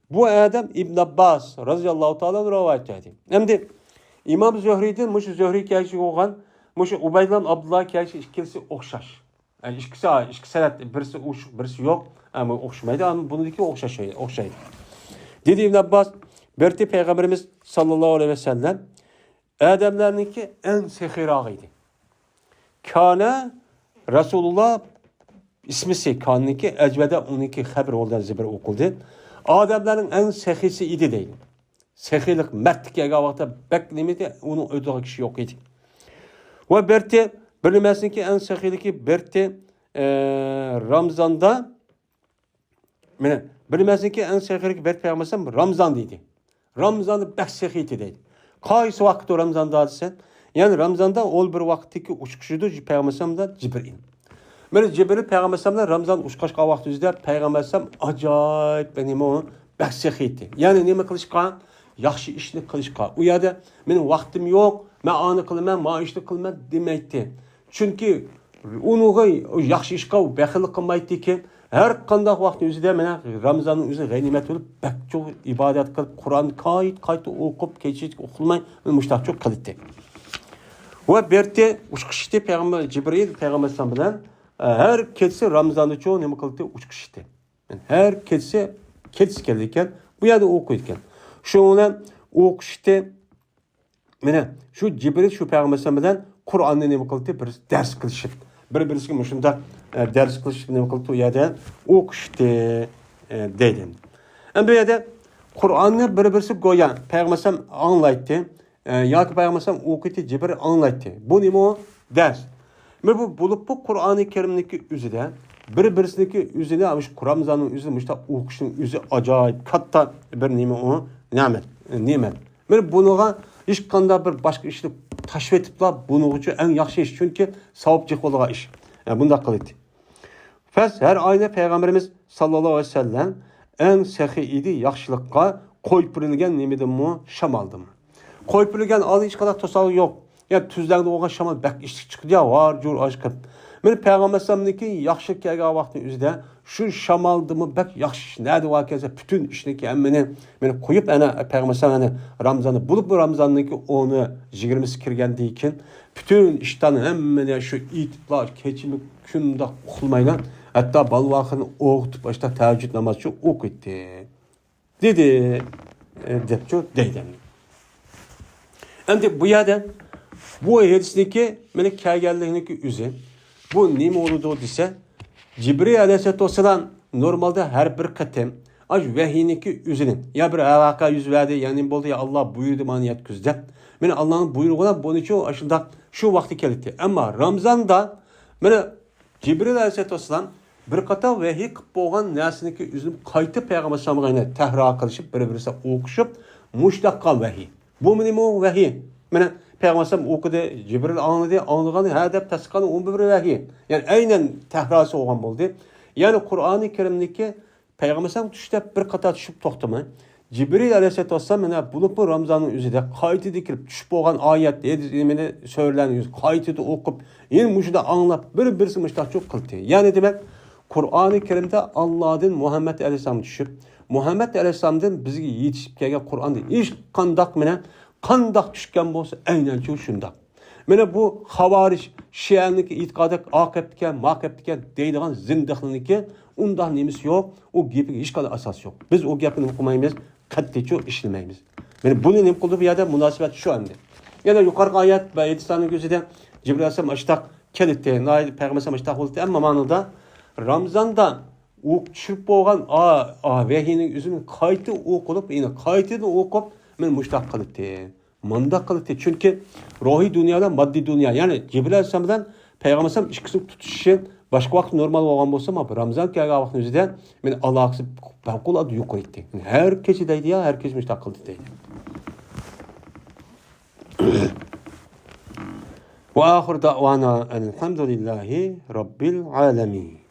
Bu adam İbn Abbas radıyallahu ta'ala rivayet etdi. Endi İmam Zuhri'den muşu Zuhri kelişi olgan, muşu Ubaydullah ibn Abdullah kelişi ikisi o'xshash. Yani ikki sanat birisi o'shiq, birisi yo'q, ama o'xshamaydi, ama buniki o'xshaydi. Dedi İbn Abbas, berti Peygamberimiz sallallahu aleyhi ve sellem Ademlerinki en sehirağıydı. Kana Resulullah ismisi kanınki ecvede onunki haber oldan zibir okuldu. Ademlerin en sehisi idi değil. Sehilik mertlik yagavakta beklemedi, onun ödüğü kişi yok idi. Ve berti bilinmesin ki en sehiliki berti Ramazan'da bilinmesin ki en sehiliki berti peygambersem Ramazan idi. Ramazan'da bek sehiti değil. Qaysi vaqt Ramazanda desen, yani Ramazanda ol bir vaqtdagi uçquşudur Peygamberimiz Cibril. Mana Cibril Peygamberimiz Ramazan uçqashqa vaqt o'zida Peygamberimiz ajoyib nima baxsiyati. Ya'ni nima qilishqa, yaxshi ishni qilishqa. U yerda mening vaqtim yo'q, men ani qilaman, men ishni qilaman demaydi. Chunki unuga yaxshi ishqa baxillik qilmaydi ekan. Her qanday vaqt o'zida mana Ramazonning o'zi g'animat bo'lib, bakcho ibodat qilib, Qur'on qayta o'qib, kechik o'qilmay, mushtaqchoq qildi. Va berti uçqishdi Peygamber Cibril Peygamberimiz bilan her kechsi Ramazonda cho'q nima qildi? Uçqishdi. Her kechsi keldi ekan, bu yerda o'qiydi ekan. Shuni o'qishdi. Mana shu Cibril shu Peygamberimiz bilan Qur'onni nima qildi? Bir dars qilishdi. Bir-birisiga shunda ders qilish nima qildi u yerda o'qishdi deydi. Endi bu yerda Qur'onni bir-birisi go'yan Payg'ambar anglaydi yoki Payg'ambar o'qiydi, Jibril anglaydi. Bu nima? Ders. Men bu bo'lib bu Qur'oni Karimniki o'zida bir-birisiniki o'zida shu Ramazonning o'zida mushta o'qishning o'zi ajoyib katta bir nima u ne'mat. Men buniga hech qanday bir boshqa ishni tashib etiblar, buning uchun eng yaxshi ish, chunki savobchi bo'lgan ish. Bunda qildi. Fes her ayda Peygamberimiz sallallahu aleyhi ve sellem en sehi idi yaxşılıkka koyup birilgen nemedimi şamaldım. Koyup birilgen adı hiç kadar tosağı yok. Ya tüzlerde oğan şamal bek işlik çıktı ya var cür aşkın. Benim Peygamberim'deki yaxşılık gelgen vakti üzde şu şamaldımı bek yaxşı nerede vakiyse bütün işindeki emmeni beni koyup Peygamberim'e Ramazan'ı bulup bu Ramazan'daki onu 20 kirgen deyken bütün işten emmeni şu itiplar keçimi künde okulmayla hatta balvakını oğutup işte teheccüd namazı okuydu. Dedi. Depço deyden. Şimdi bu yerden bu hadisdeki melek kelgenliğindeki üzü bu nime oldu dese Cibril aleyhisselatü vesselam normalde her bir katem aj vehiyiniki üzünün ya bir alaka yüz verdi yani boldu ya Allah buyurdu bana yetkizdi. Mene Allah'ın buyruğuna bunun için aşında şu vakti geldi. Ama Ramazan'da mene Cibril aleyhisselatü vesselam bir kata vehiy qilib bo'lgan narsaniki o'zini qaytib Payg'ambar sallallohu tahrir qilishib, bir-birisiga o'qishib, mushtaqqa vahiy. Bu nima vahiy? Mana Payg'ambar sallallohu o'qidi, Jibril anglagan, ha deb tasdiqlagan 11 vahiy. Ya'ni aynan tahrasi bo'lgan bo'ldi. Ya'ni Qur'oni Karimniki Payg'ambar sallallohu tushda bir qata tushib to'xtamay, Jibril alayhissalatu vassalam mana bulub bu Ramazonning o'zida qaytida kirib tushib bo'lgan oyat, meni so'rlarni qaytida o'qib, yana mushida anglab, bir-birisi mushtaqchoq qildi. Ya'ni demak Qur'oni Karimda Allohdan Muhammad alayhisalom tushib, Muhammad alayhisalomdan bizga yetishib kelgan Qur'onni hech qandoq tushgan bo'lsa, aynan shunda. Mana bu xavarij, Shia'niki e'tiqodi maqibdikan deydigan zindiqniki undan nemisi yo'q, u gapiga hech qanday asos yo'q. Biz o gapini o'qimaymiz, qat'iy ishlamaymiz. Mana buni nima qildi bu yerda munosabat shu endi. Yana yuqorqi oyat va hadislarning ko'zida Jibril alayhisalom ashtaq keldi, Payg'ambar ashtaq bo'ldi, ammo ma'noda Ramazanda tushib bo'lgan vahiyning o'zini qayta o'qilib, yana qaytadan o'qib, men mushtaq qildi. Manda qildi. Chunki ruhiy dunyodan moddiy dunyo, ya'ni Jibril alayhisalomdan Payg'ambar ikisini tutishi Başka vakit normal olan bolsa ama Ramazan gelgan vaktin özüde men alakası favqulodda yuqori etdi. Her kişi deydi ya, her kişi müstakil deydi. Ve ahir da'vana elhamdülillahi rabbil alemin.